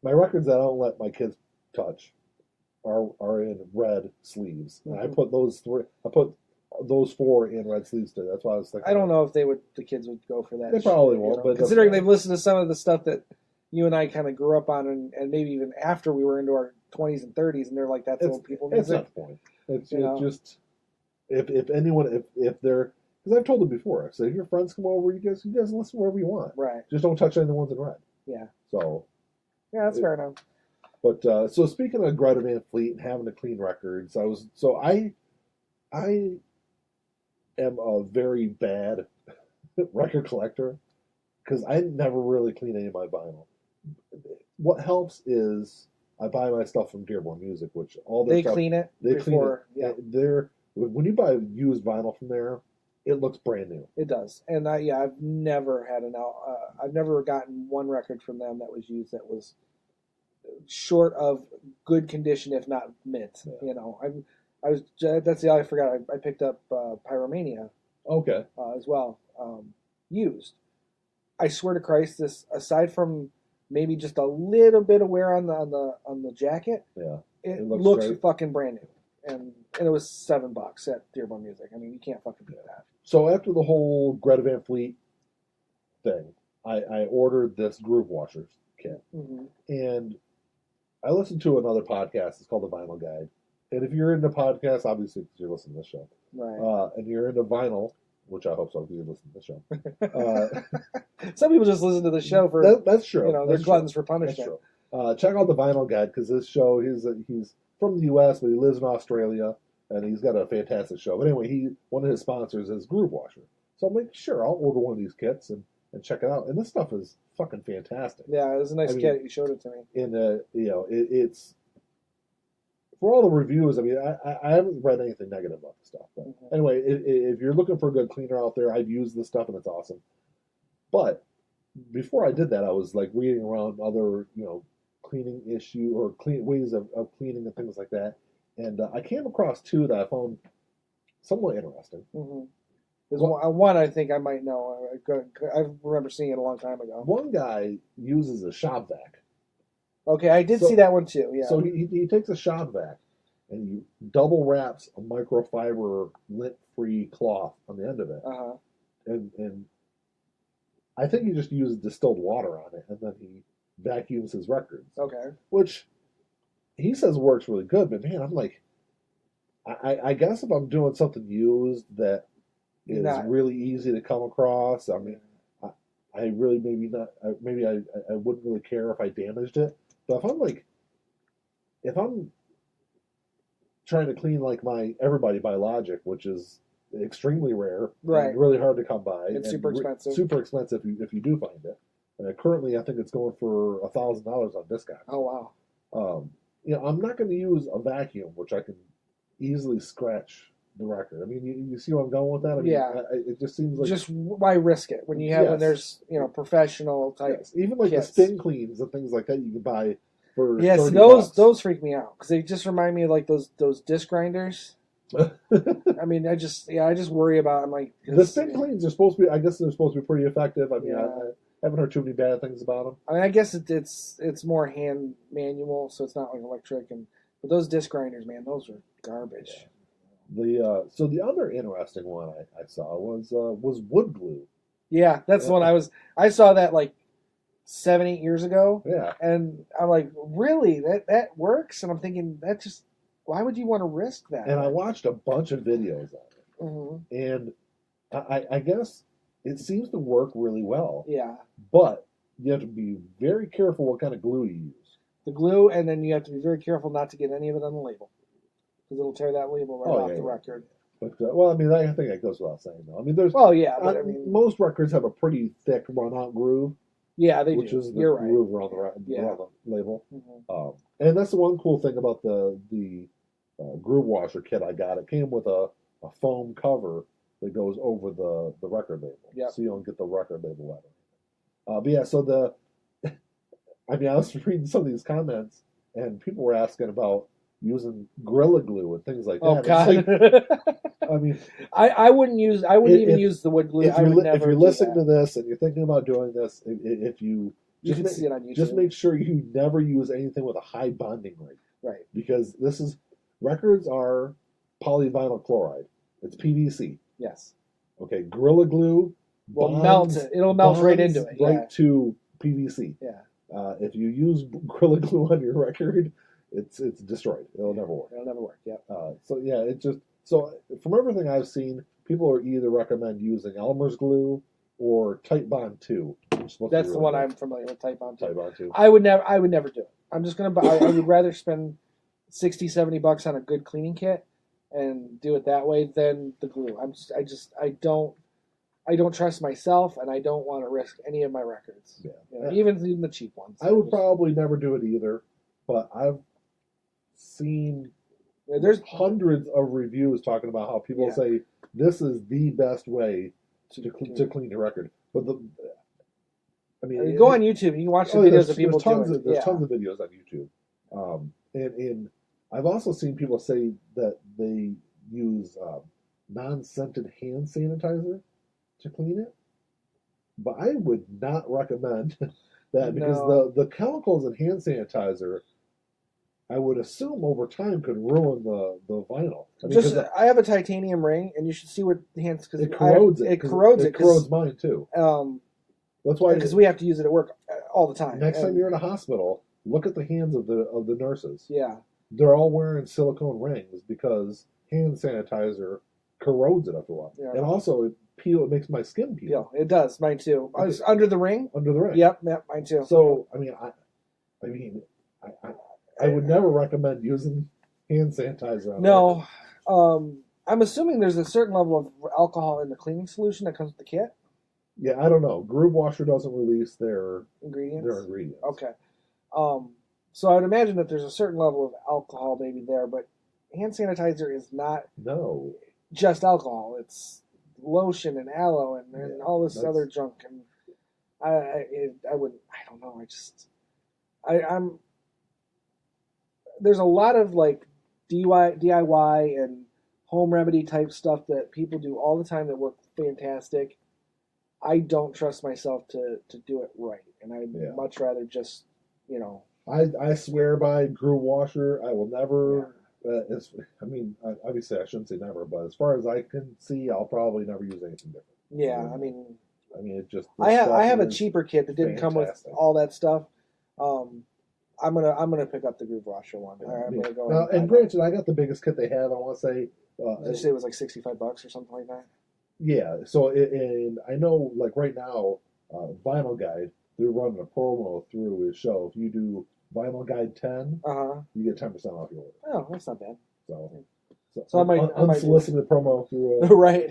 records that I don't let my kids touch are in red sleeves, and I put those 3. I put those 4 in red sleeves too. That's why I was thinking. I don't know if the kids would go for that. They probably won't, but considering they've listened to some of the stuff that you and I kind of grew up on, and maybe even after we were into our 20s and 30s, and they're like, that's old people music. It's not the point. It's just if anyone if they're, because I've told them before, I said if your friends come over, you guys listen wherever you want. Right. Just don't touch any of the ones in red. Yeah. So. Yeah, that's fair enough. But so speaking of Greta Van Fleet and having to clean records, I am a very bad record collector because I never really clean any of my vinyl. What helps is I buy my stuff from Dearborn Music, which all their stuff, clean it. They before, clean it. Yeah. When you buy used vinyl from there, it looks brand new. It does, and I've never had I've never gotten one record from them that was used that was short of good condition, if not mint. Yeah. That's the other I forgot. I picked up Pyromania. Okay. As well, used. I swear to Christ, this aside from maybe just a little bit of wear on the jacket, it looks fucking brand new, and it was $7 at Dearborn Music. I mean, you can't fucking beat that. So after the whole Greta Van Fleet thing, I ordered this Groove Washers kit, and I listened to another podcast. It's called The Vinyl Guide. And if you're into podcasts, obviously because you're listening to this show, right? And you're into vinyl, which I hope so because you listen to the show. Some people just listen to the show for that's true. They're gluttons for punishment. Check out The Vinyl Guide because this show he's from the U.S. but he lives in Australia, and he's got a fantastic show. But anyway, one of his sponsors is Groove Washer. So I'm like, sure, I'll order one of these kits and check it out. And this stuff is fucking fantastic. Yeah, it was a nice kit. You showed it to me. And it's for all the reviews. I mean, I haven't read anything negative about the stuff. But anyway, if you're looking for a good cleaner out there, I've used this stuff and it's awesome. But before I did that, I was like reading around other cleaning issue or ways of cleaning and things like that, and I came across two that I found somewhat interesting. There's one I think I might know. I remember seeing it a long time ago. One guy uses a shop vac. Okay, I did see that one too. Yeah. So he takes a shop vac and he double wraps a microfiber lint-free cloth on the end of it, and I think he just uses distilled water on it, and then he vacuums his records. Okay. Which he says works really good, but man, I'm like, I guess if I'm doing something used that is really easy to come across, I mean, I really maybe I wouldn't really care if I damaged it. But if I'm trying to clean like my Everybody Biologic, which is extremely rare, right, and really hard to come by, it's super expensive. Super expensive if you do find it. Currently, I think it's going for $1,000 on Discogs. Oh wow! I'm not going to use a vacuum, which I can easily scratch the record. I mean, you see where I'm going with that? I mean, it just seems like just why risk it when you have when there's professional type. Even like kits. The sting cleans and things like that you can buy for $30. Those freak me out because they just remind me of like those disc grinders. I mean, I just worry about. I'm like the sting cleans are supposed to be. I guess they're supposed to be pretty effective. I mean, I haven't heard too many bad things about them. I mean, I guess it's more hand manual, so it's not like electric. But those disc grinders, man, those are garbage. Yeah. So the other interesting one I saw was wood glue. Yeah, that's the one I saw that like 7-8 years ago. Yeah. And I'm like, really? That works? And I'm thinking that just why would you want to risk that? And I watched a bunch of videos on it, and I guess it seems to work really well. Yeah. But you have to be very careful what kind of glue you use. The glue, and then you have to be very careful not to get any of it on the label, because it'll tear that label off the record. But well, I mean, I think that goes without saying, though. I mean, there's but I mean, most records have a pretty thick run-out groove. Yeah, they which do. is the You're groove around the label. Mm-hmm. And that's the one cool thing about the Groove Washer kit I got. It came with a foam cover that goes over the record label, so you don't get the record label wet. But yeah, so I mean, I was reading some of these comments, and people were asking about using Gorilla Glue and things like that. Oh God! Like, I mean, I wouldn't even use the wood glue. If you're listening to this and you're thinking about doing this, if you can see it on YouTube. Just make sure you never use anything with a high bonding rate, right? Because records are polyvinyl chloride. It's PVC. Yes. Okay, Gorilla Glue will melt it. It'll melt right into it. Right to PVC. Yeah. If you use Gorilla Glue on your record, it's destroyed. It'll never work. It'll never work. Yeah. So from everything I've seen, people are either recommend using Elmer's glue or Tight Bond 2. That's the one I'm familiar with. Tight Bond 2. Tight Bond 2. I would never do it. I'm just gonna buy. I would rather spend $60-$70 on a good cleaning kit and do it that way than the glue. I don't trust myself, and I don't want to risk any of my records. Yeah. Even the cheap ones. I would probably never do it either, but I've seen there's hundreds of reviews talking about how people say this is the best way to clean your record. But I mean, go on YouTube and you can watch the videos of people doing it. There's tons of videos on YouTube. And I've also seen people say that they use non-scented hand sanitizer to clean it. But I would not recommend that because the chemicals in hand sanitizer, I would assume over time could ruin the vinyl. I have a titanium ring, and you should see what the hands because it corrodes it. It corrodes it. It corrodes mine too. That's why because we have to use it at work all the time. Next time you're in a hospital, look at the hands of the nurses. Yeah, they're all wearing silicone rings because hand sanitizer corrodes it after a while, and also it makes my skin peel. Yeah, it does. Mine too. Okay. Under the ring. Under the ring. Yep, mine too. So I would never recommend using hand sanitizer on I'm assuming there's a certain level of alcohol in the cleaning solution that comes with the kit. Yeah, I don't know. Groove Washer doesn't release their Ingredients. Okay. So I would imagine that there's a certain level of alcohol maybe there, but hand sanitizer is not just alcohol. It's lotion and aloe and all this other junk. And I don't know. I'm there's a lot of like DIY and home remedy type stuff that people do all the time that work fantastic. I don't trust myself to do it right, and I'd much rather just, I swear by Groove Washer. I will never. Obviously, I shouldn't say never, but as far as I can see, I'll probably never use anything different. Yeah, it just. I have a cheaper kit that didn't come with all that stuff. I'm gonna pick up the Groove Washer one. I'm gonna go. And granted, I got the biggest kit they have. I want to say. Did you say it was like $65 or something like that? Yeah. So and I know like right now, Vinyl Guide, they're running a promo through his show. If you do Vinyl Guide 10, you get 10% off your order. Oh, that's not bad. So I might unsolicited promo through right.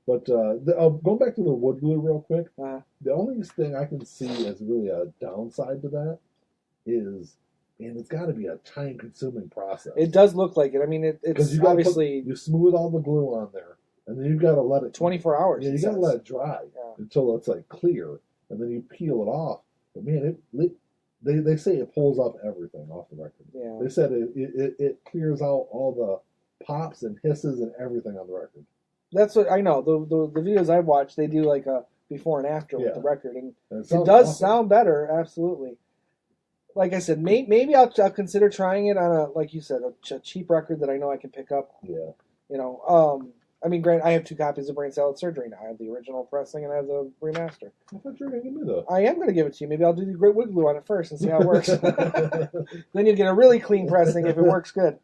But going back to the wood glue real quick, the only thing I can see as really a downside to that is, and it's got to be a time-consuming process. It does look like it. I mean, it's obviously you smooth all the glue on there, and then you've got to let it 24 hours. Yeah, you got to let it dry until it's like clear, and then you peel it off. But man, they say it pulls up everything off the record. Yeah. They said it clears out all the pops and hisses and everything on the record. That's what I know. The videos I've watched, they do like a before and after with the record, and it does awesome. Sound better, absolutely. Like I said, maybe I'll consider trying it on like you said, a cheap record that I know I can pick up. Yeah. Grant, I have 2 copies of Brain Salad Surgery now. I have the original pressing and I have the remaster. I thought you were going to give me the... I am going to give it to you. Maybe I'll do the Great Wood Glue on it first and see how it works. Then you'll get a really clean pressing if it works good.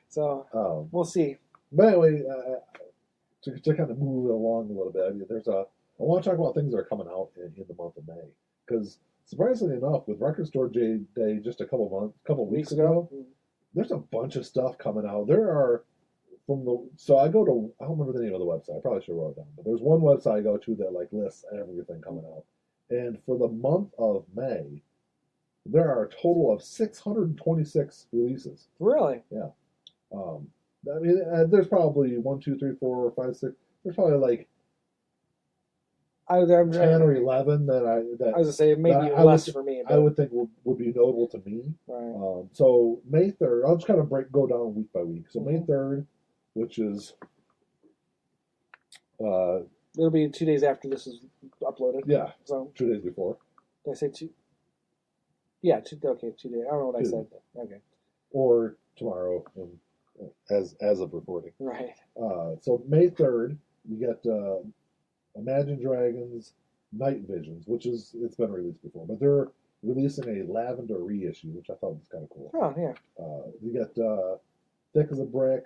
So, we'll see. But anyway, to kind of move it along a little bit, I want to talk about things that are coming out in the month of May. Because surprisingly enough, with Record Store Day just a couple weeks ago, there's a bunch of stuff coming out. There are... I don't remember the name of the website. I probably should have wrote it down. But there's one website I go to that like lists everything coming out. And for the month of May, there are a total of 626 releases. Really? Yeah. There's probably 1, 2, 3, 4, 5, 6. There's probably like 10 or 11 that I was going to say maybe less for me. But... I would think would be notable to me. Right. So May 3rd, I'll just kind of go down week by week. So May 3rd, which is it'll be 2 days after this is uploaded. Yeah. So 2 days before. Did I say 2? Yeah, 2. Okay, 2 days. I don't know what I said. Okay. Or tomorrow, as of recording. Right. So May 3rd, you get Imagine Dragons Night Visions, it's been released before, but they're releasing a Lavender reissue, which I thought was kind of cool. Oh yeah. You got Thick as a Brick,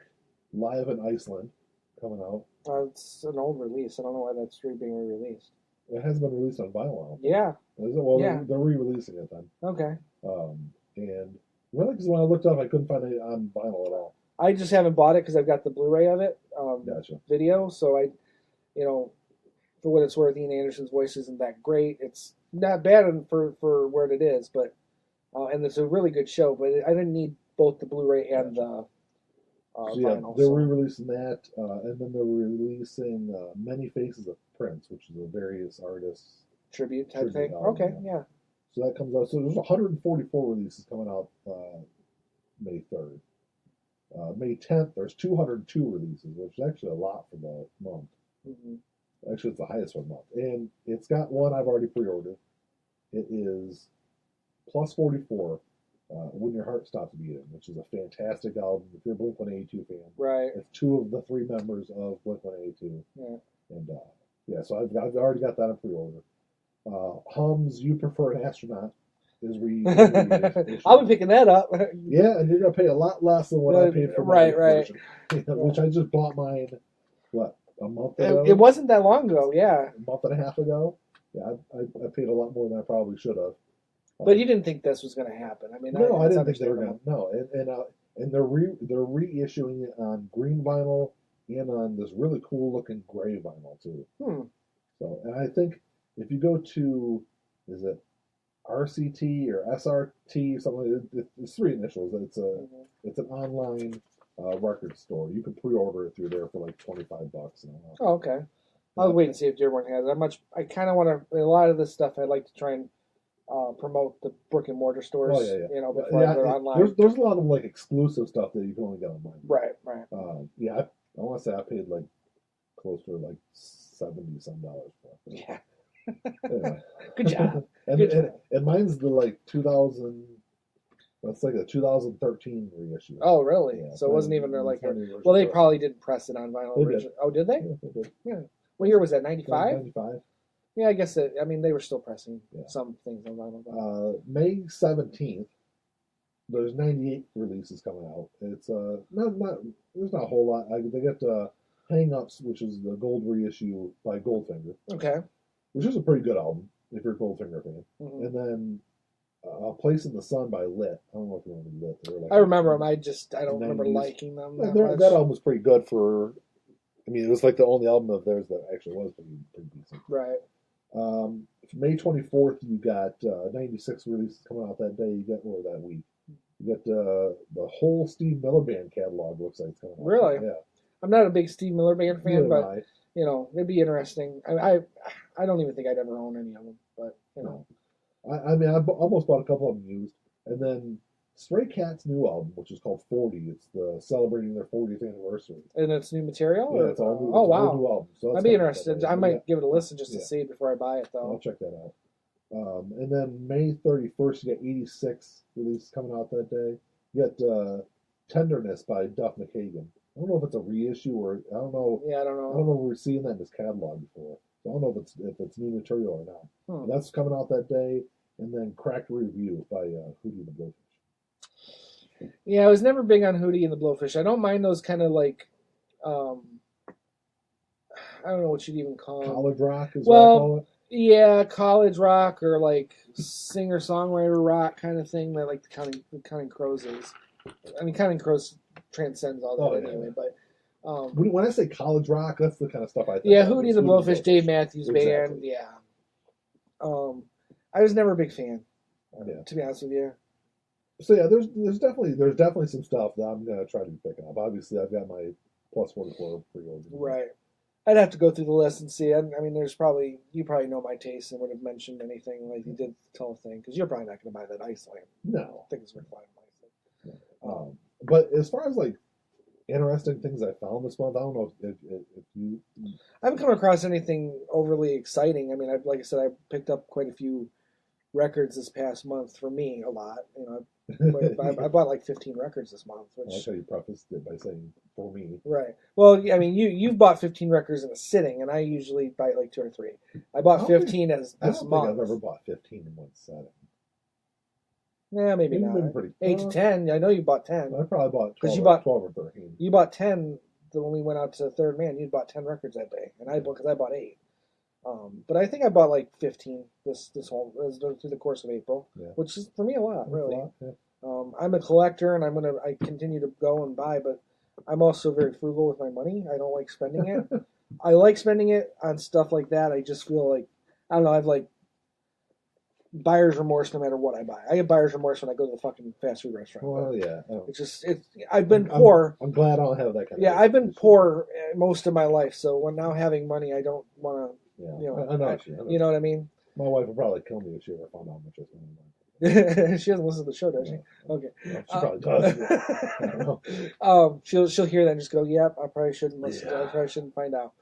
Live in Iceland coming out. It's an old release. I don't know why that's being re-released. It hasn't been released on vinyl. Yeah. Well, they're re-releasing it then. Okay. And really, because when I looked up, I couldn't find it on vinyl at all. I just haven't bought it because I've got the Blu-ray of it. Gotcha. Video, so for what it's worth, Ian Anderson's voice isn't that great. It's not bad for where it is, but and it's a really good show. But I didn't need both the Blu-ray and the vinyl. They're re-releasing that, and then they're releasing Many Faces of Prince, which is a various artists tribute type thing. Okay, yeah. So that comes out. So there's 144 releases coming out May 3rd. May 10th, there's 202 releases, which is actually a lot for the month. Mm-hmm. Actually, it's the highest for the month. And it's got one I've already pre-ordered. It is Plus 44, When Your Heart Stops Beating, which is a fantastic album. If you're a Blink-182 fan, right? It's 2 of the 3 members of Blink-182. Yeah. And so I've already got that on pre-order. Hum's "You Prefer an Astronaut" is I'll be picking that up. Yeah, and you're gonna pay a lot less than what I paid for my version, which I just bought mine. What, a month ago? It wasn't that long ago. Yeah, a month and a half ago. Yeah, I paid a lot more than I probably should have. But you didn't think this was going to happen. I mean, no, I didn't think they were going to. No, and they're reissuing it on green vinyl and on this really cool looking gray vinyl too. So, and I think if you go to, is it RCT or SRT or something? It's three initials. It's an online record store. You can pre-order it through there for like $25. Oh, okay. I'll wait and see if Dearborn has it. I kind of want to. A lot of this stuff, I'd like to try and promote the brick and mortar stores. Oh, yeah. You know, before I go online. There's a lot of like exclusive stuff that you can only get online. Right. Yeah, I want to say I paid like close to like $70 for it. Yeah. Yeah. Good job. And mine's the like 2000. That's like a 2013 reissue. Oh, really? Yeah, So it wasn't even like. Well, they probably didn't press it on vinyl originally. Oh, did they? Yeah, they did. Yeah. What year was that? 95? 95. Yeah, I guess they were still pressing some things on vinyl. May 17th, there's 98 releases coming out. It's there's not a whole lot. They got Hang Ups, which is the gold reissue by Goldfinger. Okay. Which is a pretty good album if you're a Goldfinger fan. Mm-hmm. And then A Place in the Sun by Lit. I don't know if you remember Lit. Like, I remember them. I don't remember liking them that album was pretty good for. I mean, it was like the only album of theirs that actually was pretty decent. Right. May 24th, you got 96 releases coming out that day. You got that week. You got the whole Steve Miller Band catalog. Looks like it's coming out. Really? Yeah. I'm not a big Steve Miller Band fan, Neither but am I. you know, it'd be interesting. I don't even think I'd ever own any of them, but you know. I mean, I almost bought a couple of them used, and then Stray Cats' new album, which is called 40. It's celebrating their 40th anniversary. And it's new material? Yeah, or? it's all new. Oh, it's wow. New album. So I'd be interested. I might give it a listen just to see it before I buy it, though. I'll check that out. And then May 31st, you got 86 releases coming out that day. You got Tenderness by Duff McKagan. I don't know if it's a reissue or I don't know. Yeah, I don't know. I don't know if we've seen that in his catalog before. So I don't know if it's new material or not. That's coming out that day. And then Cracked Review by Hootie and the Blowfish. Yeah, I was never big on Hootie and the Blowfish. I don't mind those kind of like, I don't know what you'd even call them. College rock is what I call it. Yeah, college rock or like singer-songwriter rock kind of thing that like the Counting Crows is. I mean, Counting Crows transcends all that anyway, but... when I say college rock, that's the kind of stuff I think. Yeah, Hootie and the Blowfish, Dave Matthews Band, yeah. I was never a big fan, to be honest with you. So yeah, there's definitely some stuff that I'm gonna try to be picking up. Obviously, I've got my Plus 44 pre-order. Right. I'd have to go through the list and see. I mean, you probably know my taste and would have mentioned anything like you did the whole thing because you're probably not going to buy that Iceland. No, I think it's worth buying Iceland. But as far as like interesting things I found this month, I don't know if you. I haven't come across anything overly exciting. I mean, like I said, I picked up quite a few records this past month. For me, a lot. You know, I bought like 15 records this month. Which, I like how you prefaced it by saying for me. Right. Well, I mean, you've bought 15 records in a sitting, and I usually buy like 2 or 3. I bought 15 as this month. I don't think I've ever bought 15 in one setting. Yeah, maybe not. 8 to 10. I know you bought 10. I probably bought 12 or 13. You bought 10 when we went out to Third Man. You bought 10 records that day, and I bought 8. But I think I bought like 15 this whole through the course of April, which is for me a lot, really. I'm a collector, and I continue to go and buy, but I'm also very frugal with my money. I don't like spending it. I like spending it on stuff like that. I just feel like I don't know. I've like buyer's remorse no matter what I buy. I get buyer's remorse when I go to the fucking fast food restaurant. Well, yeah. I've been poor. I'm glad I don't have that kind of. Yeah, I've been poor most of my life, so when now having money, I don't want to. Yeah, you know, I know. You know what I mean? My wife would probably kill me if she ever found out how much I spent. She doesn't listen to the show, does she? No. Okay. No, she probably does. I don't know. She'll hear that and just go, "Yep, I probably shouldn't listen. I probably shouldn't find out."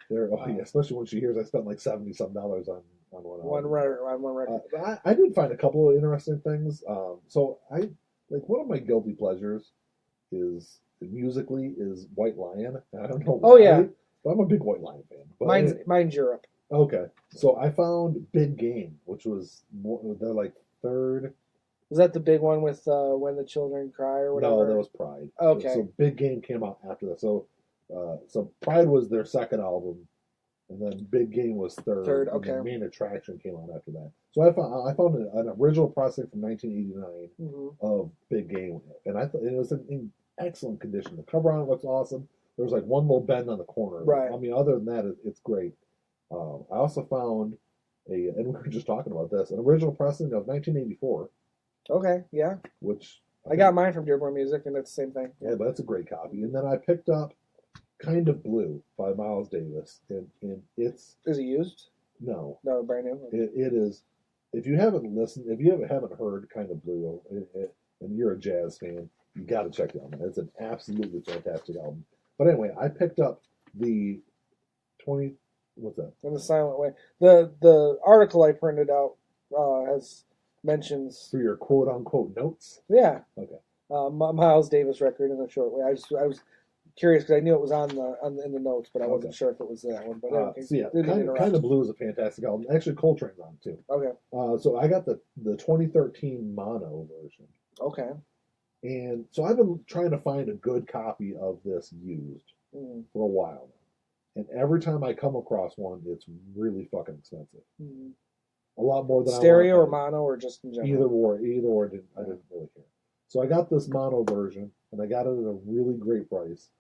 Especially when she hears I spent like $70-some on one record. I did find a couple of interesting things. So I like one of my guilty pleasures is musically is White Lion. I don't know why. Oh yeah. But I'm a big White Lion fan. But mine's Europe. Okay, so I found Big Game, which was they're like third. Was that the big one with When the Children Cry or whatever? No, that was Pride. Okay. So Big Game came out after that. So Pride was their second album, and then Big Game was third. Third, and okay. then Main Attraction came out after that. So I found an original pressing from 1989 of Big Game, and I thought it was in excellent condition. The cover on it looks awesome. There was like one little bend on the corner. Right. I mean, other than that, it's great. I also found and we were just talking about this, an original pressing of 1984. Okay, yeah. Which I got mine from Dearborn Music, and it's the same thing. Yeah, but that's a great copy. And then I picked up Kind of Blue by Miles Davis, and it's... Is it used? No. No, brand new? It is... If you haven't heard Kind of Blue, and you're a jazz fan, you got to check it out. It's an absolutely fantastic album. But anyway, I picked up the 20... What's that? In the Silent Way. The article I printed out mentions... For your quote-unquote notes? Yeah. Okay. Miles Davis record in a short way. I was curious because I knew it was in the notes, but I wasn't sure if it was that one. But so yeah, kind of Blue is a fantastic album. Actually, Coltrane's on it too. Okay. So I got the 2013 mono version. Okay. And so I've been trying to find a good copy of this used for a while now. And every time I come across one, it's really fucking expensive. A lot more than stereo or mono or just in general. Either or. I didn't really care. So I got this mono version, and I got it at a really great price.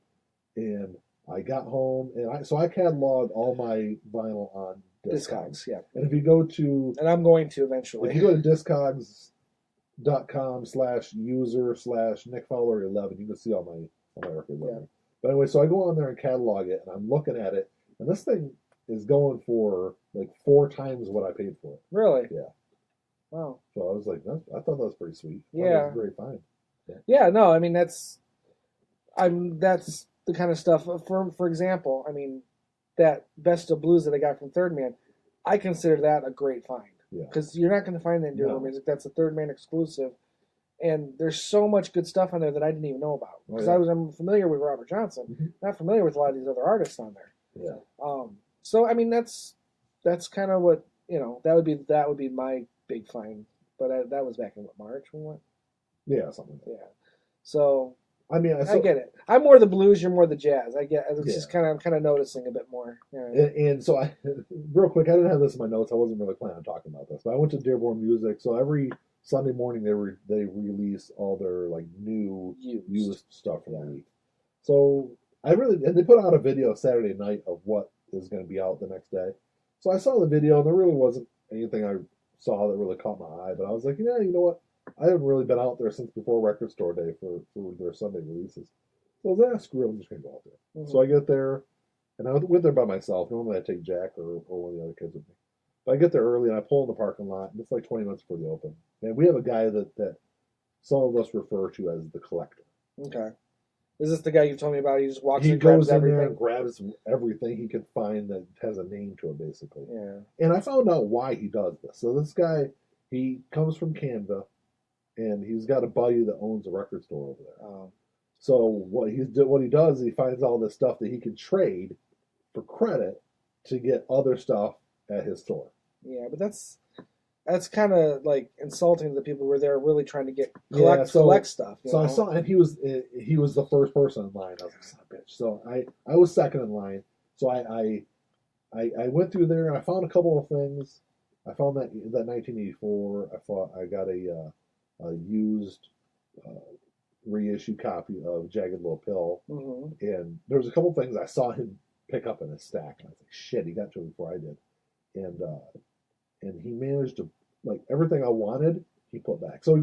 And I got home, and I cataloged all my vinyl on Discogs. Yeah. And if you go to... And I'm going to eventually. If you go to discogs.com/user/NickFowler11, you can see all my records. Yeah. But anyway, so I go on there and catalog it, and I'm looking at it, and this thing is going for like 4 times what I paid for it. Really? Yeah. Wow. So I was like, I thought that was pretty sweet. Yeah. That was a great find. Yeah. No, I mean that's the kind of stuff. For example, I mean that Best of Blues that I got from Third Man, I consider that a great find. Yeah. Because you're not going to find that in Dearborn Music. That's a Third Man exclusive, and there's so much good stuff on there that I didn't even know about. Because I'm familiar with Robert Johnson, not familiar with a lot of these other artists on there. Yeah. So I mean that's kind of what that would be my big find. But that was back in March we went. Yeah, something like that. Yeah. So I mean, I get it. I'm more the blues. You're more the jazz. I get. It's just I'm kind of noticing a bit more. Yeah. And so real quick, I didn't have this in my notes. I wasn't really planning on talking about this, but I went to Dearborn Music. So every Sunday morning they release all their like new used stuff for that week. So and they put out a video Saturday night of what is going to be out the next day. So I saw the video, and there really wasn't anything I saw that really caught my eye. But I was like, yeah, you know what? I haven't really been out there since before Record Store Day for their Sunday releases. So I was like, screw it, I'm just going to go out there. So I get there, and I went there by myself. Normally I take Jack or one of the other kids with me. But I get there early, and I pull in the parking lot, and it's like 20 minutes before they open. And we have a guy that some of us refer to as the collector. Okay. Is this the guy you told me about? He just walks and grabs goes in everything? there and grabs everything he can find that has a name to it, basically. Yeah. And I found out why he does this. So this guy, he comes from Canada, and he's got a buddy that owns a record store over there. So what he does is he finds all this stuff that he can trade for credit to get other stuff at his store. Yeah, but that's kind of like insulting to the people who were there really trying to collect stuff. So I saw, and he was the first person in line. I was like, son of a bitch. So I was second in line. So I went through there, and I found a couple of things. I found that 1984. I got a used reissue copy of Jagged Little Pill, and there was a couple of things I saw him pick up in his stack, and I was like, shit, he got to it before I did, and he managed to, like, everything I wanted he put back. So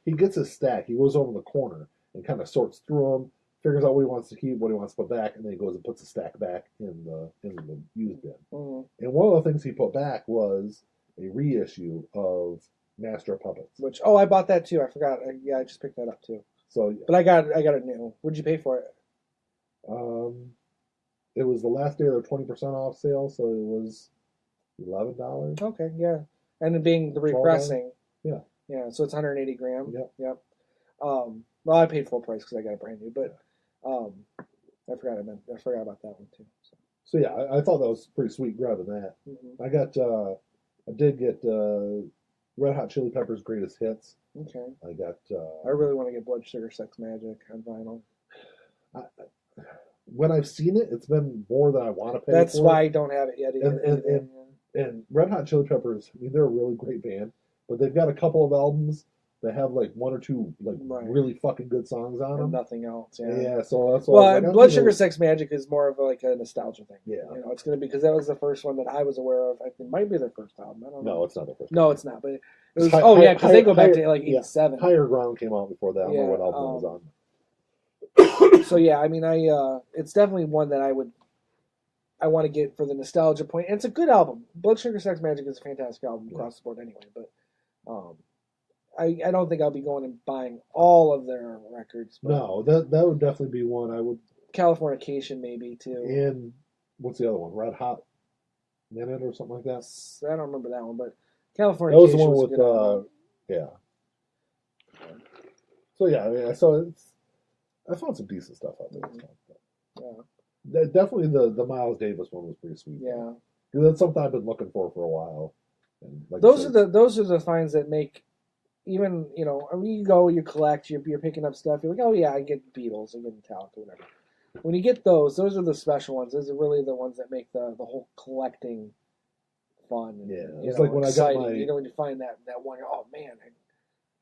he gets his stack, he goes over in the corner and kind of sorts through them, figures out what he wants to keep, what he wants to put back, and then he goes and puts the stack back in the used bin. And one of the things he put back was a reissue of Master of Puppets. Which I bought that too. I forgot. I just picked that up too. So, but I got it new. What'd you pay for it? It was the last day of their 20% off sale, so it was $11. Okay, yeah, and it being the repressing. Yeah. So it's 180 gram. Yep. Well, I paid full price because I got it brand new, but I forgot about that one too. So yeah, I thought that was pretty sweet grabbing that. I did get Red Hot Chili Peppers' Greatest Hits. Okay. I got. I really want to get Blood Sugar Sex Magic on vinyl. when I've seen it, it's been more than I want to pay. That's for why it. I don't have it yet. And Red Hot Chili Peppers, I mean, they're a really great band, but they've got a couple of albums that have like one or two like really fucking good songs on them. And nothing else. Yeah, so that's why. Well, Blood Sugar Sex Magic is more of like a nostalgia thing. Yeah, you know, it's going to be because that was the first one that I was aware of. I think it might be their first album. I don't know. No, it's not their first. No, it's not. But it was. Because they go back to like '87. Higher Ground came out before that. I don't know what album it was on. So yeah, I mean, it's definitely one that I want to get for the nostalgia point. And it's a good album. Blood Sugar Sex Magic is a fantastic album across the board anyway. But I don't think I'll be going and buying all of their records. But no, that would definitely be one I would. Californication maybe too. And what's the other one? Red Hot Minute or something like that. I don't remember that one, but Californication. That was the one with yeah. So yeah, I mean, I found some decent stuff out there. Yeah. Definitely the Miles Davis one was pretty sweet. Yeah. Because that's something I've been looking for a while. And like those are the finds that make even, you know, I mean, you go, you collect, you're picking up stuff. You're like, oh yeah, I get Beatles, I get Metallica, whatever. When you get those are the special ones. Those are really the ones that make the whole collecting fun. And, yeah, it's like when exciting. I got my, you know, when you find that one, oh man,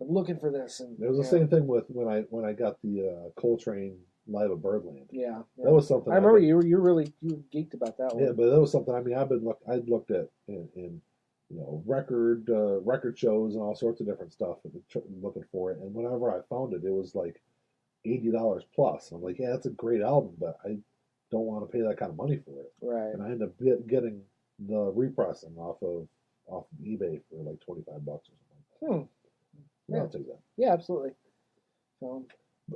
I'm looking for this. And it was the same thing with when I got the Coltrane Live at Birdland. Yeah, that was something. I remember you geeked about that one. Yeah, but that was something. I mean, I'd looked at in you know record shows and all sorts of different stuff, and looking for it. And whenever I found it, it was like $80 plus. I'm like, yeah, that's a great album, but I don't want to pay that kind of money for it. Right. And I ended up getting the repressing off of eBay for like $25 or something. Yeah, I'll take that. Yeah, absolutely. So,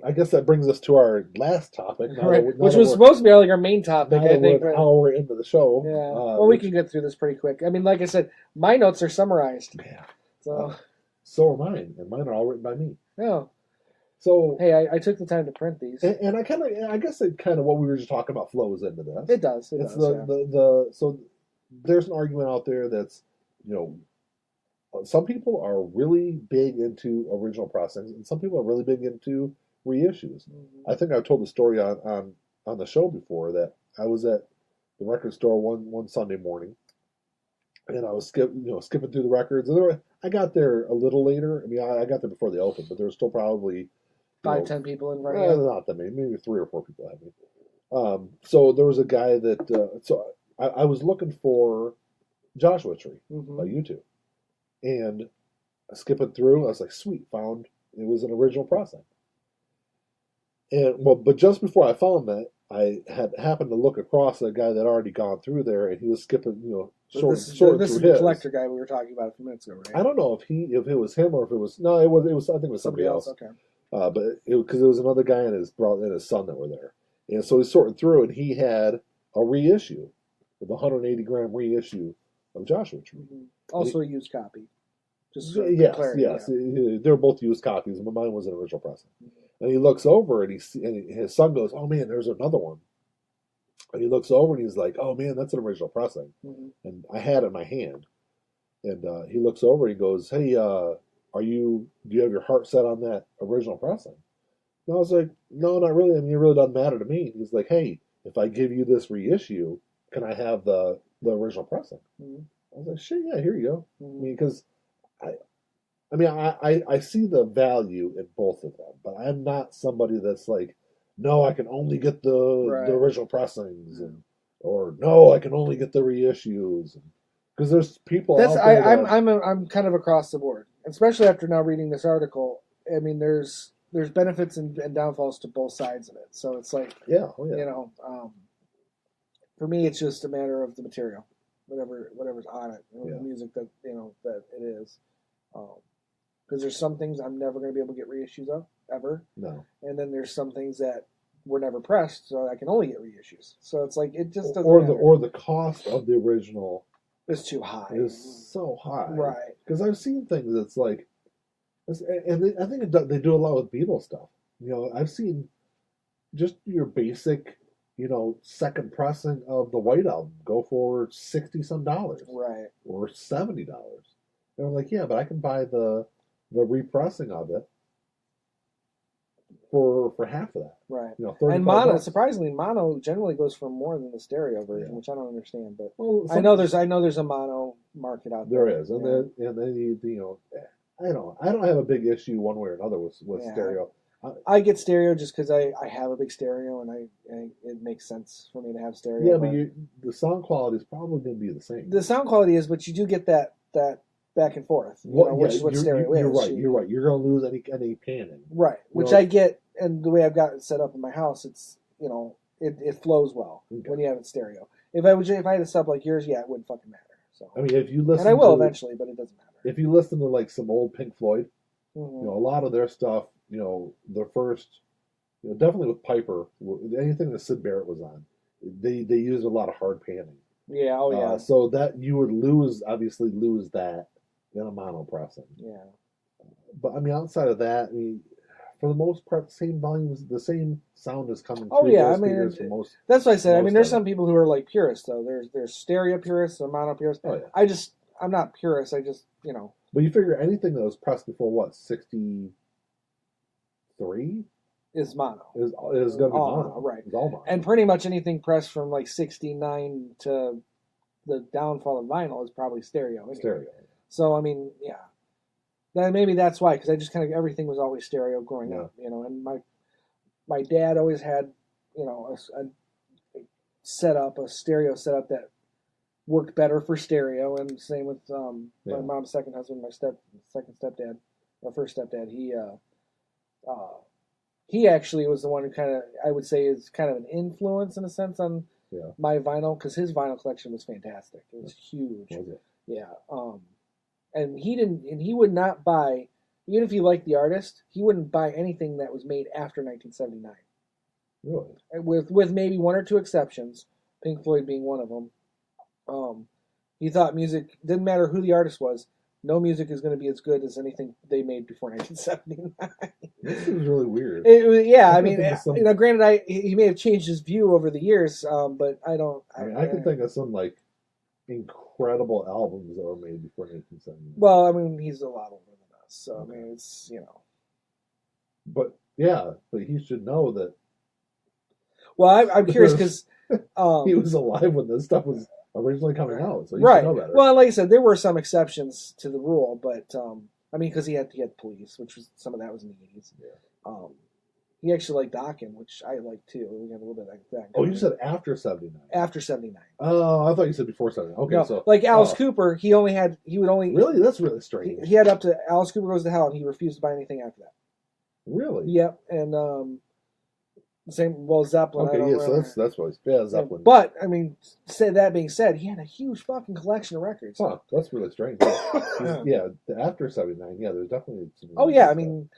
I guess that brings us to our last topic, which was supposed to be our main topic. I think how we're into the show. Yeah, well, we can get through this pretty quick. I mean, like I said, my notes are summarized. Yeah, so are mine, and mine are all written by me. Yeah. So hey, I took the time to print these, and I guess it kind of what we were just talking about flows into this. It does. So there's an argument out there that's, you know, some people are really big into original pressings, and some people are really big into reissues. Mm-hmm. I think I've told the story on the show before that I was at the record store one Sunday morning, and I was skipping through the records, and I got there a little later. I mean, I got there before they opened, but there was still probably 5-10 people in front. Not that many, maybe 3 or 4 people had me. So there was a guy that so I was looking for Joshua Tree by U2. And skipping through, I was like, sweet, found it was an original pressing. And but just before I found that, I had happened to look across a guy that already gone through there, and he was skipping, this is the collector guy we were talking about a few minutes ago, right? I don't know if it was him or if it was it was I think it was somebody else. Okay. But because it was another guy and his son that were there, and so he's sorting through, and he had a reissue, the 180 gram reissue of Joshua Tree. Mm-hmm. Also a used copy. Just yes. Yeah. They're both used copies, but mine was an original pressing. Mm-hmm. And he looks over, and his son goes, "Oh man, there's another one." And he looks over, and he's like, "Oh man, that's an original pressing." Mm-hmm. And I had it in my hand, and he looks over, and he goes, "Hey, do you have your heart set on that original pressing?" And I was like, "No, not really. I mean, it really doesn't matter to me." And he's like, "Hey, if I give you this reissue, can I have the original pressing?" Mm-hmm. I was like, "Shit, yeah, here you go." Mm-hmm. I mean, because I see the value in both of them, but I'm not somebody that's like, no, I can only get the original pressings, or no, I can only get the reissues, because there's people. I'm kind of across the board, especially after now reading this article. I mean, there's benefits and downfalls to both sides of it, so it's like, for me, it's just a matter of the material, whatever's on it, the music that that it is. Because there's some things I'm never going to be able to get reissues of, ever. No. And then there's some things that were never pressed, so I can only get reissues. So it's like, it just doesn't matter. Or the cost of the original is too high. Is so high. Right. Because I've seen things that's like, and I think they do a lot with Beatles stuff. I've seen just your basic, second pressing of the White Album go for $60-some. Right. Or $70. And I'm like, yeah, but I can buy the repressing of it for half of that. Right. You know, and $35. surprisingly, mono generally goes for more than the stereo version, Yeah. which I don't understand. But Well, I know there's a mono market out there. There is, and then you know, I don't have a big issue one way or another with stereo. I get stereo just because I have a big stereo and it makes sense for me to have stereo. Yeah, but the sound quality is probably going to be the same. The sound quality is, but you do get that back and forth, which is what stereo is. You're right. You're right. You're going to lose any panning. Right, which I get, and the way I've got it set up in my house, it's it flows well when you have it stereo. If I had a sub like yours, it wouldn't fucking matter. So I mean, if you listen, and I will eventually, but it doesn't matter. If you listen to like some old Pink Floyd, mm-hmm. you know, a lot of their stuff, you know, their first, you know, definitely with Piper, anything that Syd Barrett was on, they used a lot of hard panning. Yeah, yeah. So that you would obviously lose that in a mono pressing. Yeah. But I mean, outside of that, I mean, for the most part, the same volumes, the same sound is coming through. Oh yeah, those I mean, speakers for most. That's what I said. I mean, there's some people who are like purists though. There's stereo purists and mono purists. Oh yeah. I'm not purist. I just But you figure anything that was pressed before what 63 is mono. Is going to be mono, right? It's all mono. And pretty much anything pressed from like 69 to the downfall of vinyl is probably stereo. Anyway. Stereo. So I mean, yeah. Maybe that's why, because I just kind of everything was always stereo growing up, and my dad always had, a stereo setup that worked better for stereo, and same with my mom's second husband, my second stepdad, my first stepdad. He actually was the one who kind of, I would say, is kind of an influence in a sense on my vinyl, because his vinyl collection was fantastic. It was huge. Was it? Yeah. And he would not buy, even if he liked the artist, he wouldn't buy anything that was made after 1979. Really? With maybe one or two exceptions, Pink Floyd being one of them. He thought music, didn't matter who the artist was, no music is going to be as good as anything they made before 1979. This is really weird. I mean, granted, he may have changed his view over the years, but I don't. I can think of some like incredible albums that were made before 1979. Well, I mean, he's a lot older than us, so I mean, it's But he should know that. Well, I'm curious because he was alive when this stuff was originally coming out, so he right. should know better. Well, like I said, there were some exceptions to the rule, but I mean, because he had Police, which was some of that was in the 80s. Yeah. He actually liked Dokken, which I like too. We have a little bit of that. Oh, you said after 79. After 79. Oh, I thought you said before 79. Okay, no, so like Alice Cooper, he would only really. That's really strange. He had up to Alice Cooper Goes to Hell, and he refused to buy anything after that. Really? Yep, and Zeppelin. Okay, so that's what Zeppelin. But I mean, that being said, he had a huge fucking collection of records. Huh? That's really strange. After 79, there's definitely. Oh yeah, I mean.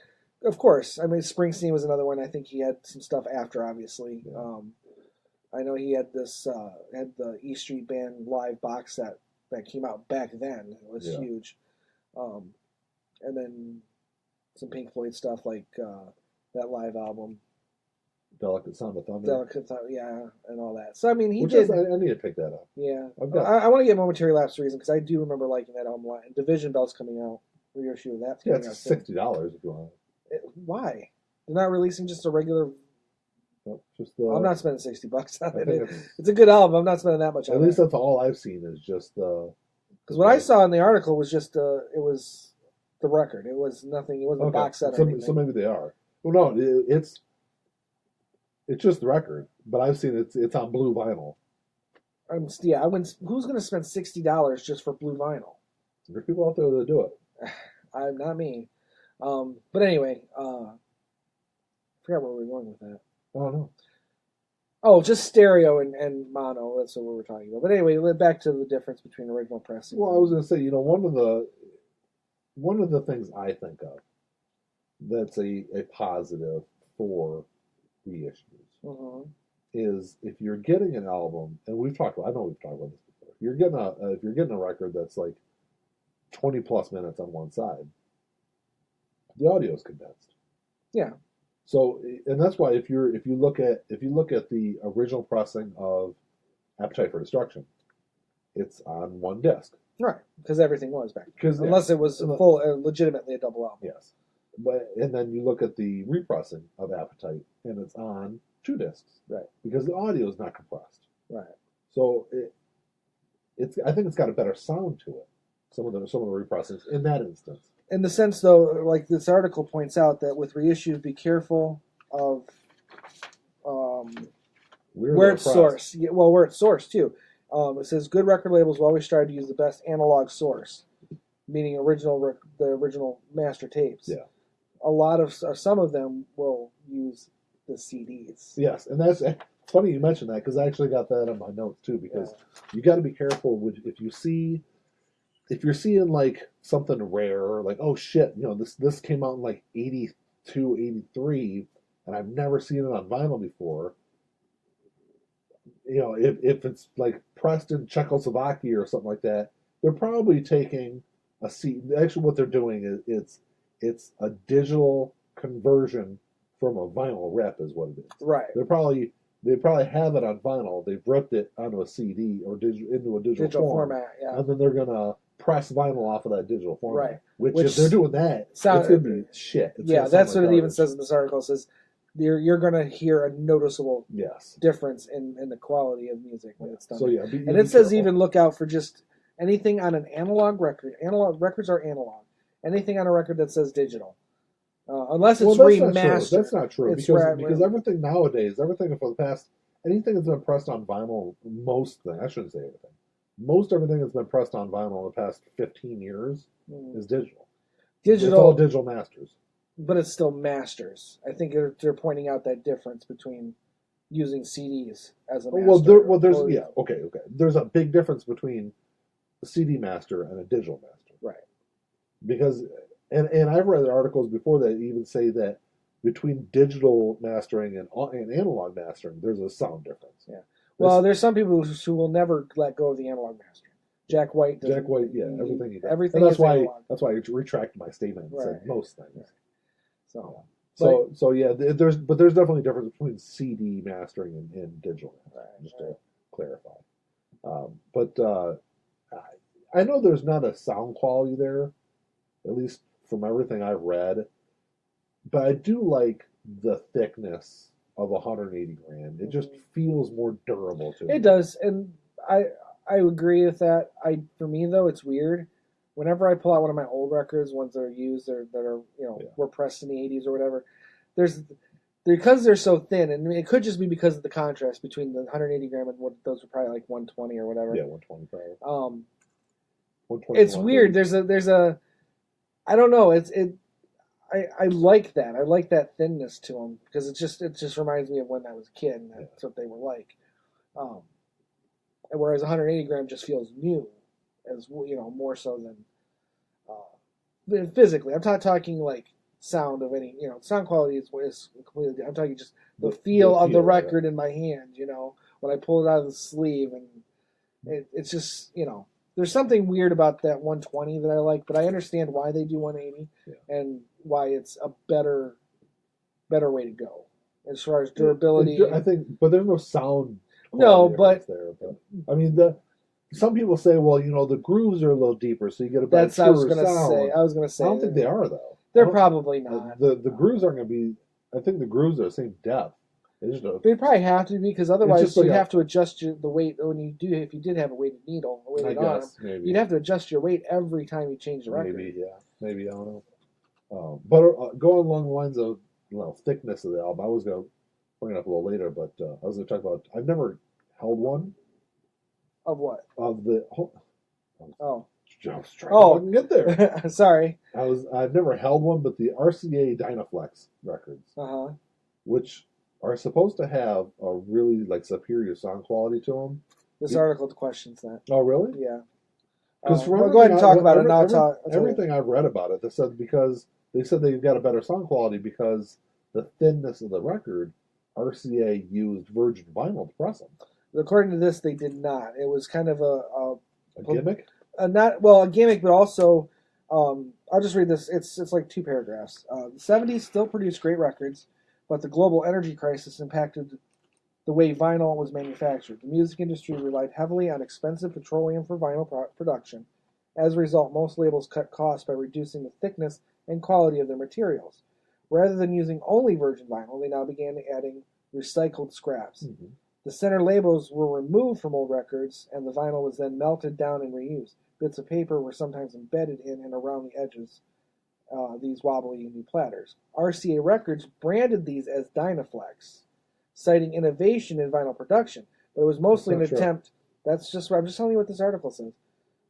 Of course. I mean, Springsteen was another one. I think he had some stuff after, obviously. Yeah. I know he had had the E Street Band live box set that came out back then. It was huge. And then some Pink Floyd stuff like that live album. Delicate Sound of Thunder. And all that. So, I mean, I need to pick that up. Yeah. I want to get Momentary Lapse reason because I do remember liking that album a lot. And Division Bell's coming out. Reissue of that's coming out. It's $60 if you want. Why? They're not releasing just a regular. I'm not spending $60 on it. It's a good album. I'm not spending that much on it. At least that's all I've seen is just the. Because what I saw in the article was just it was the record. It was nothing. It wasn't a box set or anything. So maybe they are. Well, no, it's just the record. But I've seen it's on blue vinyl. Who's going to spend $60 just for blue vinyl? There's people out there that do it. Not me. But anyway, I forgot where we were going with that. I don't know. Oh, just stereo and mono. That's what we were talking about. But anyway, back to the difference between original pressing. Well, I was going to say, one of the things I think of that's a positive for reissues is if you're getting an album, and I know we've talked about this before. If you're getting a record that's like 20 plus minutes on one side, the audio is condensed. Yeah. So, and that's why if you look at the original pressing of Appetite for Destruction, it's on one disc. Right, because everything was back then. Unless it was legitimately a double album. Yes. and then you look at the repressing of Appetite, and it's on 2 discs, Right. because the audio is not compressed. Right. So I think it's got a better sound to it. Some of the repressings in that instance. In the sense, though, like this article points out, that with reissue, be careful of where it's sourced. Yeah, well, where it's sourced too. It says good record labels will always strive to use the best analog source, meaning the original master tapes. Yeah. Some of them will use the CDs. Yes, and that's funny you mentioned that, because I actually got that on my notes too. Because you got to be careful if you're seeing like something rare, like, oh shit, this came out in like 82, 83, and I've never seen it on vinyl before. If it's like pressed in Czechoslovakia or something like that, they're probably taking a CD. Actually, what they're doing is it's a digital conversion from a vinyl rep, is what it is. Right. They probably have it on vinyl. They've ripped it onto a CD or into a digital format, yeah. and then they're gonna press vinyl off of that digital format. Right. Which if they're doing that, it's gonna be shit. That's what it even says in this article. It says you're going to hear a noticeable difference in the quality of music when it's done. So and it says even look out for just anything on an analog record. Analog records are analog. Anything on a record that says digital, unless it's remastered. That's not true because everything nowadays, everything for the past, anything that's been pressed on vinyl, I shouldn't say everything. Most everything that's been pressed on vinyl in the past 15 years is digital. It's all digital masters. But it's still masters. I think they're pointing out that difference between using CDs as a master. Okay. There's a big difference between a CD master and a digital master. Right. Because, and I've read articles before that even say that between digital mastering and analog mastering, there's a sound difference. Yeah. Well, there's some people who will never let go of the analog mastering. Jack White, everything he does. Everything. And that's why I retracted my statement and said most things. Right. So there's definitely a difference between CD mastering and digital mastering, just to clarify. But I know there's not a sound quality there, at least from everything I've read. But I do like the thickness of 180 grand. It just feels more durable to me. It does, and I agree with that. For me though, it's weird. Whenever I pull out one of my old records, ones that are used or that are were pressed in the 80s or whatever, because they're so thin, and it could just be because of the contrast between the 180 gram and what those are probably like 120 or whatever. Yeah, 125. 120. It's weird. There's a I don't know. I like that. I like that thinness to them because it just reminds me of when I was a kid, and that's what they were like. Whereas 180 gram just feels new, as more so than physically. I'm not talking like sound of any, sound quality is completely. I'm talking just the feel of the record in my hand. When I pull it out of the sleeve, and it's just there's something weird about that 120 that I like, but I understand why they do 180 and why it's a better way to go as far as durability. I think, but there's no sound. No, but I mean some people say, well, the grooves are a little deeper, so you get a better sound. I was gonna say. I don't think they are though. They're probably not. The grooves aren't going to be. I think the grooves are the same depth. They probably have to be because otherwise you'd have to adjust the weight if you did have a weighted needle, a weighted arm. Maybe. You'd have to adjust your weight every time you change the record. Maybe I don't know. But going along the lines of thickness of the album, I was going to bring it up a little later, but I was going to talk about. I've never held one. Of what? Of the. Oh. I was trying to get there. Sorry. I've never held one, but the RCA Dynaflex records, which are supposed to have a really superior sound quality to them. This article questions that. Oh, really? Yeah. Because go ahead and talk about it. I'll everything I've read about it, they said they've got a better sound quality because the thinness of the record, RCA used virgin vinyl to press them. According to this, they did not. It was kind of a gimmick. A gimmick, but also, I'll just read this. It's like 2 paragraphs. The 70s still produced great records, but the global energy crisis impacted the way vinyl was manufactured. The music industry relied heavily on expensive petroleum for vinyl production. As a result, most labels cut costs by reducing the thickness and quality of their materials. Rather than using only virgin vinyl, they now began adding recycled scraps. Mm-hmm. The center labels were removed from old records, and the vinyl was then melted down and reused. Bits of paper were sometimes embedded in and around the edges, these wobbly new platters. RCA Records branded these as Dynaflex, citing innovation in vinyl production. But it was mostly an attempt. I'm just telling you what this article says.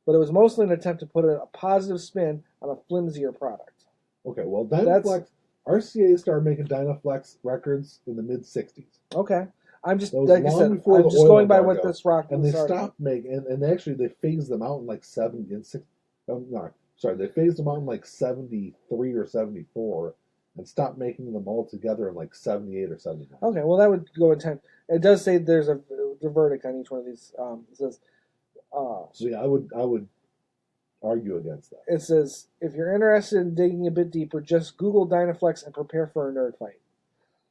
But it was mostly an attempt to put a positive spin on a flimsier product. Okay, well, Dynaflex, RCA started making Dynaflex records in the mid-'60s. Okay. I'm just, like I said, I'm just going by what this rock and they stopped making, and actually they phased them out in like 70 and 6. No, sorry, they phased them out in like 73 or 74, and stopped making them all together in like 78 or 79. Okay, well that would go in time. It does say there's a verdict on each one of these. It says. So yeah, I would argue against that. It says if you're interested in digging a bit deeper, just Google Dynaflex and prepare for a nerd fight.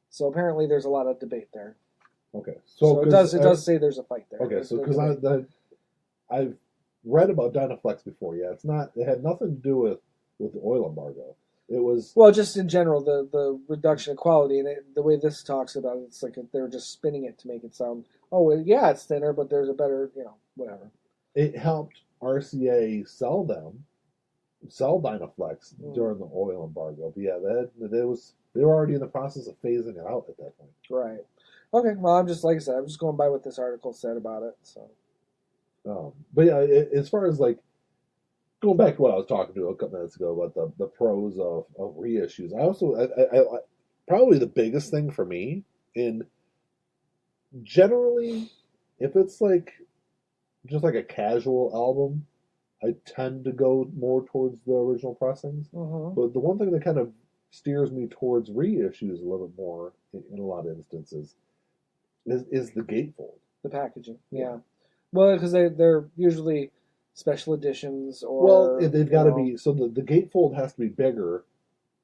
So apparently there's a lot of debate there. Okay, so it does say there's a fight there. Okay, so because I've read about Dynaflex before. Yeah, it had nothing to do with the oil embargo. It was just in general the reduction of quality, and the way this talks about it, it's like they're just spinning it to make it sound it's thinner, but there's a better whatever. It helped RCA sell Dynaflex during the oil embargo. But yeah, they were already in the process of phasing it out at that point. Right. Okay, well, I'm just going by what this article said about it. So, but yeah, as far as like going back to what I was talking to a couple minutes ago about the pros of reissues, I probably the biggest thing for me in generally, if it's like just like a casual album, I tend to go more towards the original pressings. But the one thing that kind of steers me towards reissues a little bit more in a lot of instances is the gatefold. The packaging, yeah. Well, because they're usually special editions or... Well, they've got to be... So the gatefold has to be bigger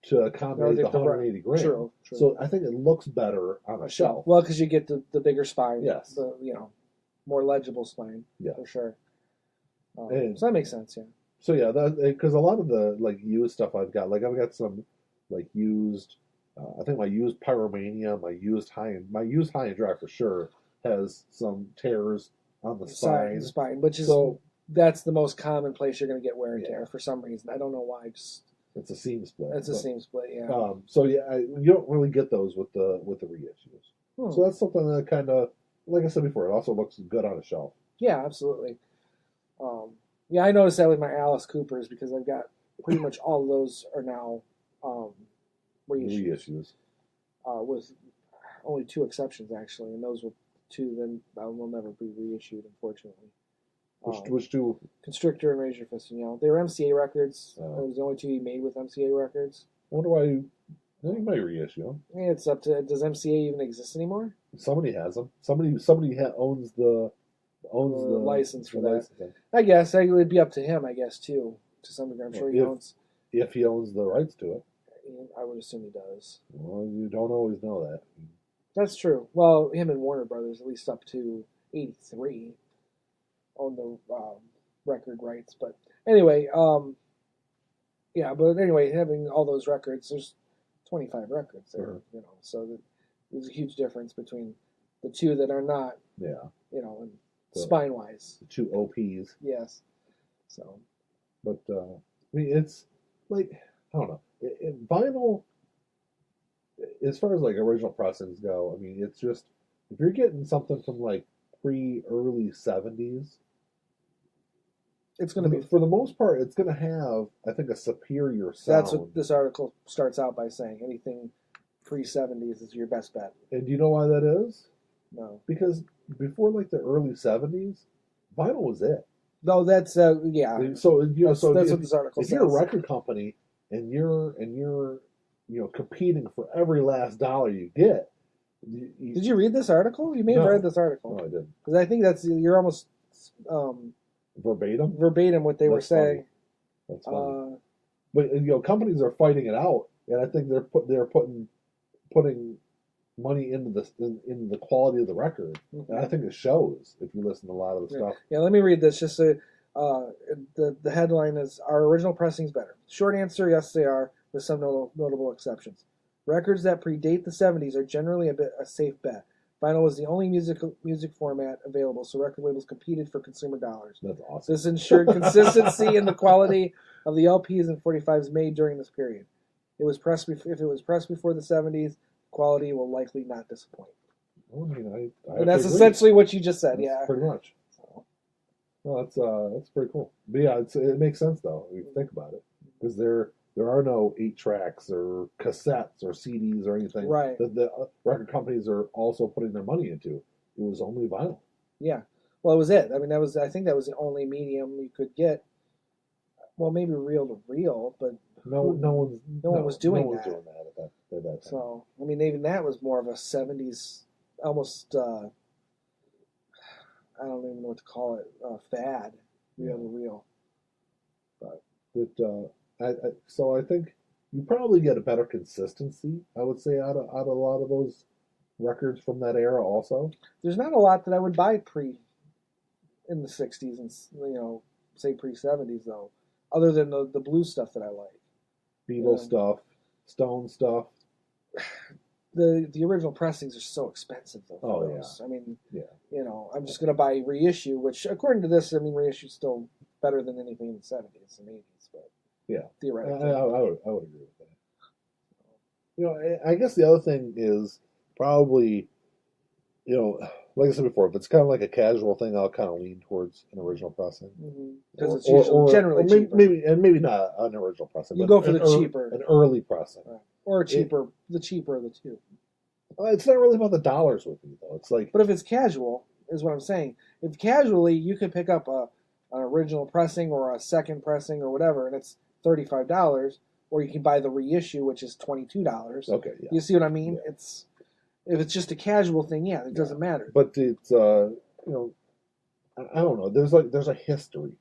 to accommodate the 180 gram. True. So I think it looks better on a shelf. Well, because you get the bigger spine. Yes. The, more legible spine. Yeah. For sure. So that makes sense, yeah. So yeah, because a lot of the like used stuff I've got some like used... I think my used Pyromania, my used high and dry for sure has some tears on the spine. Which is that's the most common place you're going to get wear and tear for some reason. I don't know why. Just it's a seam split. It's a seam split, yeah. So yeah, you don't really get those with the reissues. So that's something that kind of, like I said before, it also looks good on a shelf. Yeah, absolutely. Yeah, I noticed that with my Alice Coopers because I've got pretty much all of those are now reissues. With only 2 exceptions actually, and those were 2 that will never be reissued, unfortunately. Which 2? Constrictor and Raise Your Fist and Yell. They were MCA records. It was the only 2 he made with MCA records. I wonder why you might reissue them. Yeah, it's up to. Does MCA even exist anymore? Somebody has them. Somebody owns the license for that. Licensing. I guess it would be up to him. I guess too, to some degree. I'm sure he owns. If he owns the rights to it, I would assume he does. Well, you don't always know that. That's true. Well, him and Warner Brothers, at least up to '83, own the record rights. But anyway, having all those records, there's 25 records there. So there's a huge difference between the 2 that are not. Yeah. And spine wise. The 2 OPs. Yes. So. But I mean, it's like I don't know. Vinyl, as far as like original pressings go, I mean, it's just if you're getting something from like early 70s, it's going to be for the most part, it's going to have, I think, a superior sound. That's what this article starts out by saying. Anything pre-70s is your best bet. And do you know why that is? No, because before like the early 70s, vinyl was it. No, that's yeah. So that's what this article says. If you're a record company and you're competing for every last dollar you get. Did you read this article? You may have read this article. No, I didn't. Because I think you're almost verbatim what they were saying. That's funny. But companies are fighting it out, and I think they're putting money into the quality of the record, and I think it shows if you listen to a lot of the stuff. Yeah, let me read this. Just so, the headline is: Our original pressing's better. Short answer: yes, they are. with some notable exceptions. Records that predate the 70s are generally a safe bet. Vinyl was the only music format available, so record labels competed for consumer dollars. That's awesome. This ensured consistency in the quality of the LPs and 45s made during this period. If it was pressed before the 70s, quality will likely not disappoint. Well, I mean, I and that's agree. essentially what you just said, That's yeah. pretty much. No, that's pretty cool. But yeah, it makes sense though if you think about it, because there are no 8 tracks or cassettes or CDs or anything Right. that the record companies are also putting their money into. It was only vinyl. Yeah. Well, it was it. I mean, I think that was the only medium you could get. Well, maybe reel to reel, but no one was doing that at that time. So, I mean, even that was more of a 70s, almost, I don't even know what to call it, fad, reel to reel. But so I think you probably get a better consistency, I would say, out of a lot of those records from that era also. There's not a lot that I would buy in the 60s and, say pre-70s, though, other than the blues stuff that I like. Beatles stuff, Stone stuff. The original pressings are so expensive, though. Oh, those. yeah. I mean, yeah. I'm just going to buy reissue, which, according to this, I mean, reissue is still better than anything in the 70s and 80s, but yeah, theoretically. I would agree with that. I guess the other thing is probably, like I said before, if it's kind of like a casual thing, I'll kind of lean towards an original pressing. Because it's usually generally cheaper. Maybe not an original pressing. You but go for the cheaper. An early pressing. Right. Or cheaper. The cheaper of the two. It's not really about the dollars with me, though. It's like... But if it's casual, is what I'm saying. If casually, you could pick up an original pressing or a second pressing or whatever, and it's $35, or you can buy the reissue, which is $22. Okay, yeah. You see what I mean? Yeah. If it's just a casual thing, it doesn't matter. But it's I don't know. There's a history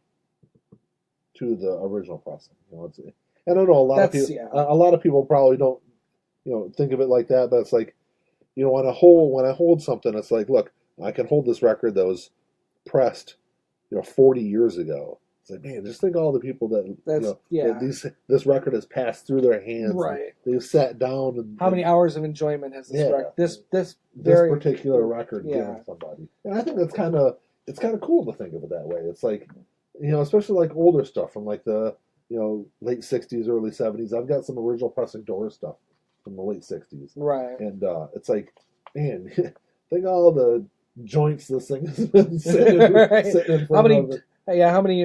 to the original pressing. I don't know. A lot of people probably don't think of it like that. But it's like when I hold something, it's like, look, I can hold this record that was pressed 40 years ago. It's like, man, just think of all the people that this record has passed through their hands. Right. They've sat down and how many hours of enjoyment has this record? This particular record given somebody? And I think it's kind of cool to think of it that way. It's like, especially like older stuff from like the late 60s, early 70s. I've got some original pressing Doors stuff from the late 60s. Right. And it's like, man, think of all the joints this thing has been sitting in front of it. Yeah, how many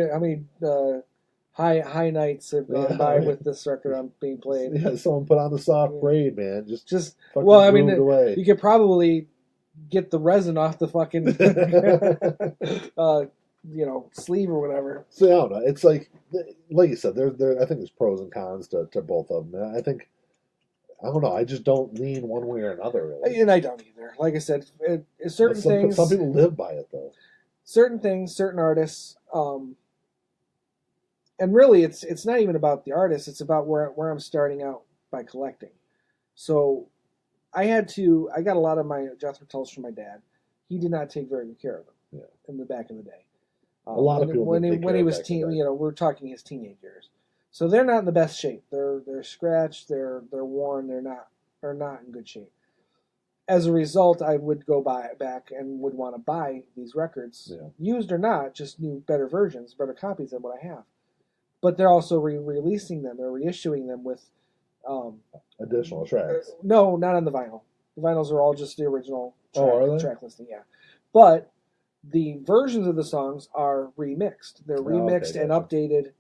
high nights have gone by with this record being played? Yeah, someone put on the soft braid, man. Just well, I mean, away. You could probably get the resin off the fucking sleeve or whatever. So I don't know. It's like you said, there. I think there's pros and cons to both of them. I think, I don't know. I just don't lean one way or another. Really. And I don't either. Like I said, certain things. Some people live by it, though. Certain things, certain artists, and really, it's not even about the artist. It's about where I'm starting out by collecting. So, I got a lot of my Jethro Tulls from my dad. He did not take very good care of them. Yeah. In the back in the day. A lot of people when he was we're talking his teenage years. So they're not in the best shape. They're scratched. They're worn. They're not in good shape. As a result, I would go back and would want to buy these records, used or not, just new, better versions, better copies than what I have. But they're also releasing them. They're reissuing them with additional tracks. No, not on the vinyl. The vinyls are all just the original track listing. Yeah, but the versions of the songs are remixed. They're remixed and updated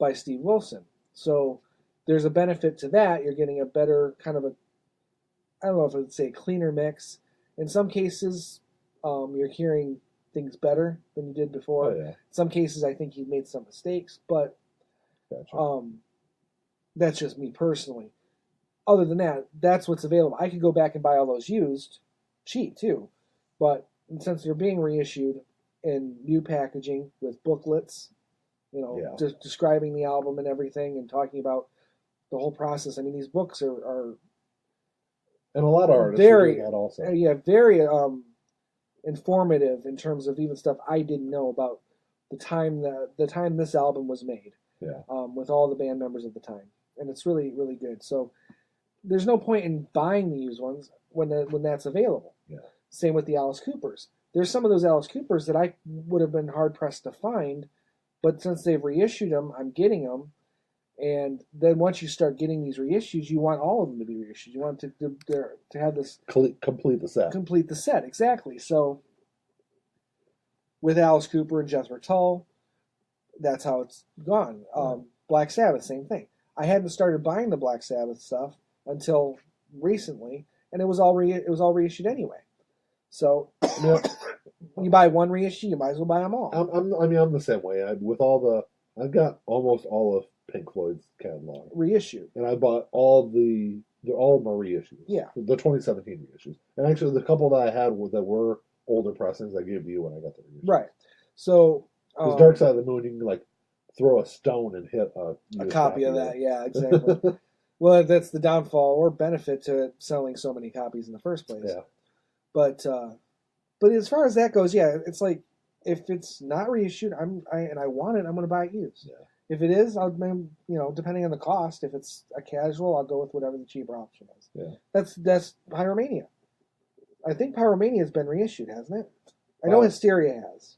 by Steve Wilson. So there's a benefit to that. You're getting a better kind of I don't know if I'd say a cleaner mix. In some cases, you're hearing things better than you did before. Oh, yeah. In some cases, I think he made some mistakes, but gotcha. That's just me personally. Other than that, that's what's available. I could go back and buy all those used, cheap too, but since they're being reissued in new packaging with booklets, describing the album and everything and talking about the whole process. I mean, these books are and a lot of artists very, do that also. Very informative in terms of even stuff I didn't know about the time this album was made. Yeah. With all the band members at the time. and it's really, really good. So there's no point in buying the used ones when that's available. Yeah. Same with the Alice Coopers. There's some of those Alice Coopers that I would have been hard pressed to find, but since they've reissued them, I'm getting them. And then once you start getting these reissues, you want all of them to be reissued. You want to have this complete the set. Complete the set, exactly. So with Alice Cooper and Jethro Tull, that's how it's gone. Black Sabbath, same thing. I hadn't started buying the Black Sabbath stuff until recently, and it was all reissued anyway. So you buy one reissue, you might as well buy them all. I'm the same way. I've got almost all of Pink Floyd's catalog reissued, and I bought all of my reissues. Yeah, the 2017 reissues, and actually the couple that I had that were older pressings, I gave to you when I got the reissues. Right. So because Dark Side of the Moon, you can like throw a stone and hit a copy of that. Yeah, exactly. Well, that's the downfall or benefit to it selling so many copies in the first place. Yeah. But as far as that goes, yeah, it's like if it's not reissued, and I want it, I'm going to buy it used. Yeah. If it is, I'll depending on the cost. If it's a casual, I'll go with whatever the cheaper option is. Yeah. That's Pyromania. I think Pyromania has been reissued, hasn't it? I know Hysteria has.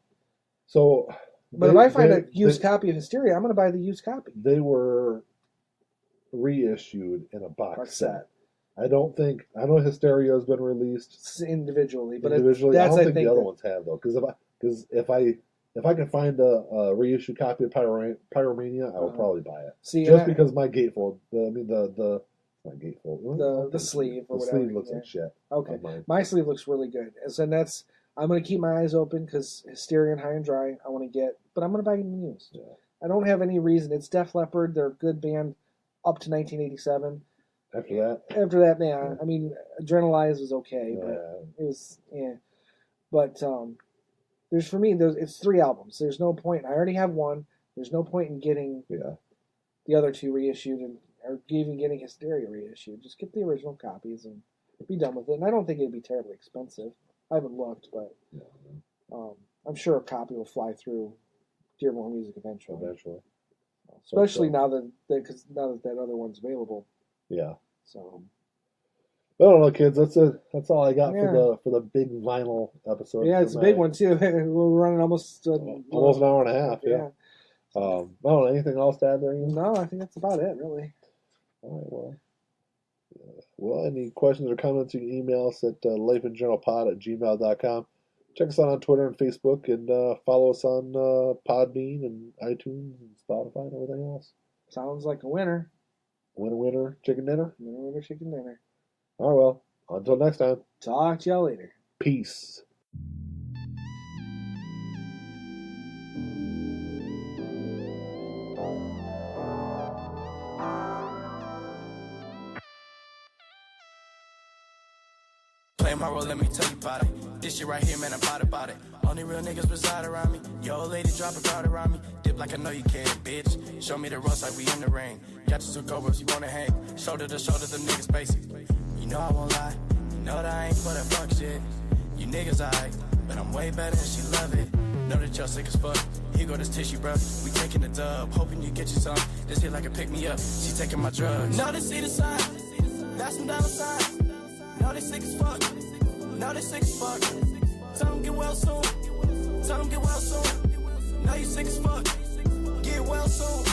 So, but if I find a used copy of Hysteria, I'm going to buy the used copy. They were reissued in a box set. I know Hysteria has been released individually, but I don't think the other ones have though. Because if I can find a reissued copy of Pyromania, I will probably buy it. Just because my gatefold, the sleeve or whatever. The sleeve looks like shit. Okay, my sleeve looks really good, and that's I'm going to keep my eyes open because Hysteria and High and Dry I want to get, but I'm going to buy them used. Yeah. I don't have any reason. It's Def Leppard. They're a good band up to 1987. After that, yeah. I mean, Adrenalize was okay, but it was, yeah. But there's for me, it's 3 albums. There's no point. I already have one. There's no point in getting the other 2 reissued or even getting Hysteria reissued. Just get the original copies and be done with it. And I don't think it'd be terribly expensive. I haven't looked, but I'm sure a copy will fly through Dearborn Music eventually. Especially now that that other one's available. Yeah. So. I don't know, kids. That's it. That's all I got for the big vinyl episode. Yeah, it's a big one too. We're running almost an hour and a half. Yeah. I don't know, anything else to add there? Ian? No, I think that's about it, really. All right. Well, any questions or comments, you can email us at lifeingeneralpod@gmail.com. Check us out on Twitter and Facebook, and follow us on Podbean and iTunes and Spotify and everything else. Sounds like a winner. Winner, chicken dinner? Winner, chicken dinner. All right, well, until next time. Talk to y'all later. Peace. Play my role, let me tell you about it. This shit right here, man, I'm about it. Only real niggas reside around me. Yo, old lady, drop a guard around me. Dip like I know you can, bitch. Show me the ropes like we in the ring. Got you two cobras, you wanna hang. Shoulder to shoulder, them niggas basic. You know I won't lie. You know that I ain't for that fuck shit. You niggas alright, but I'm way better and she love it. Know that y'all sick as fuck. Here go this tissue, bruh. We taking the dub, hoping you get you some. This hit like a pick me up. She taking my drugs. Know they see the sign. That's some dollar signs. Know they sick as fuck. Know they sick as fuck. Tell them get well soon. Tell them get well soon. Know you sick as fuck. Get well soon.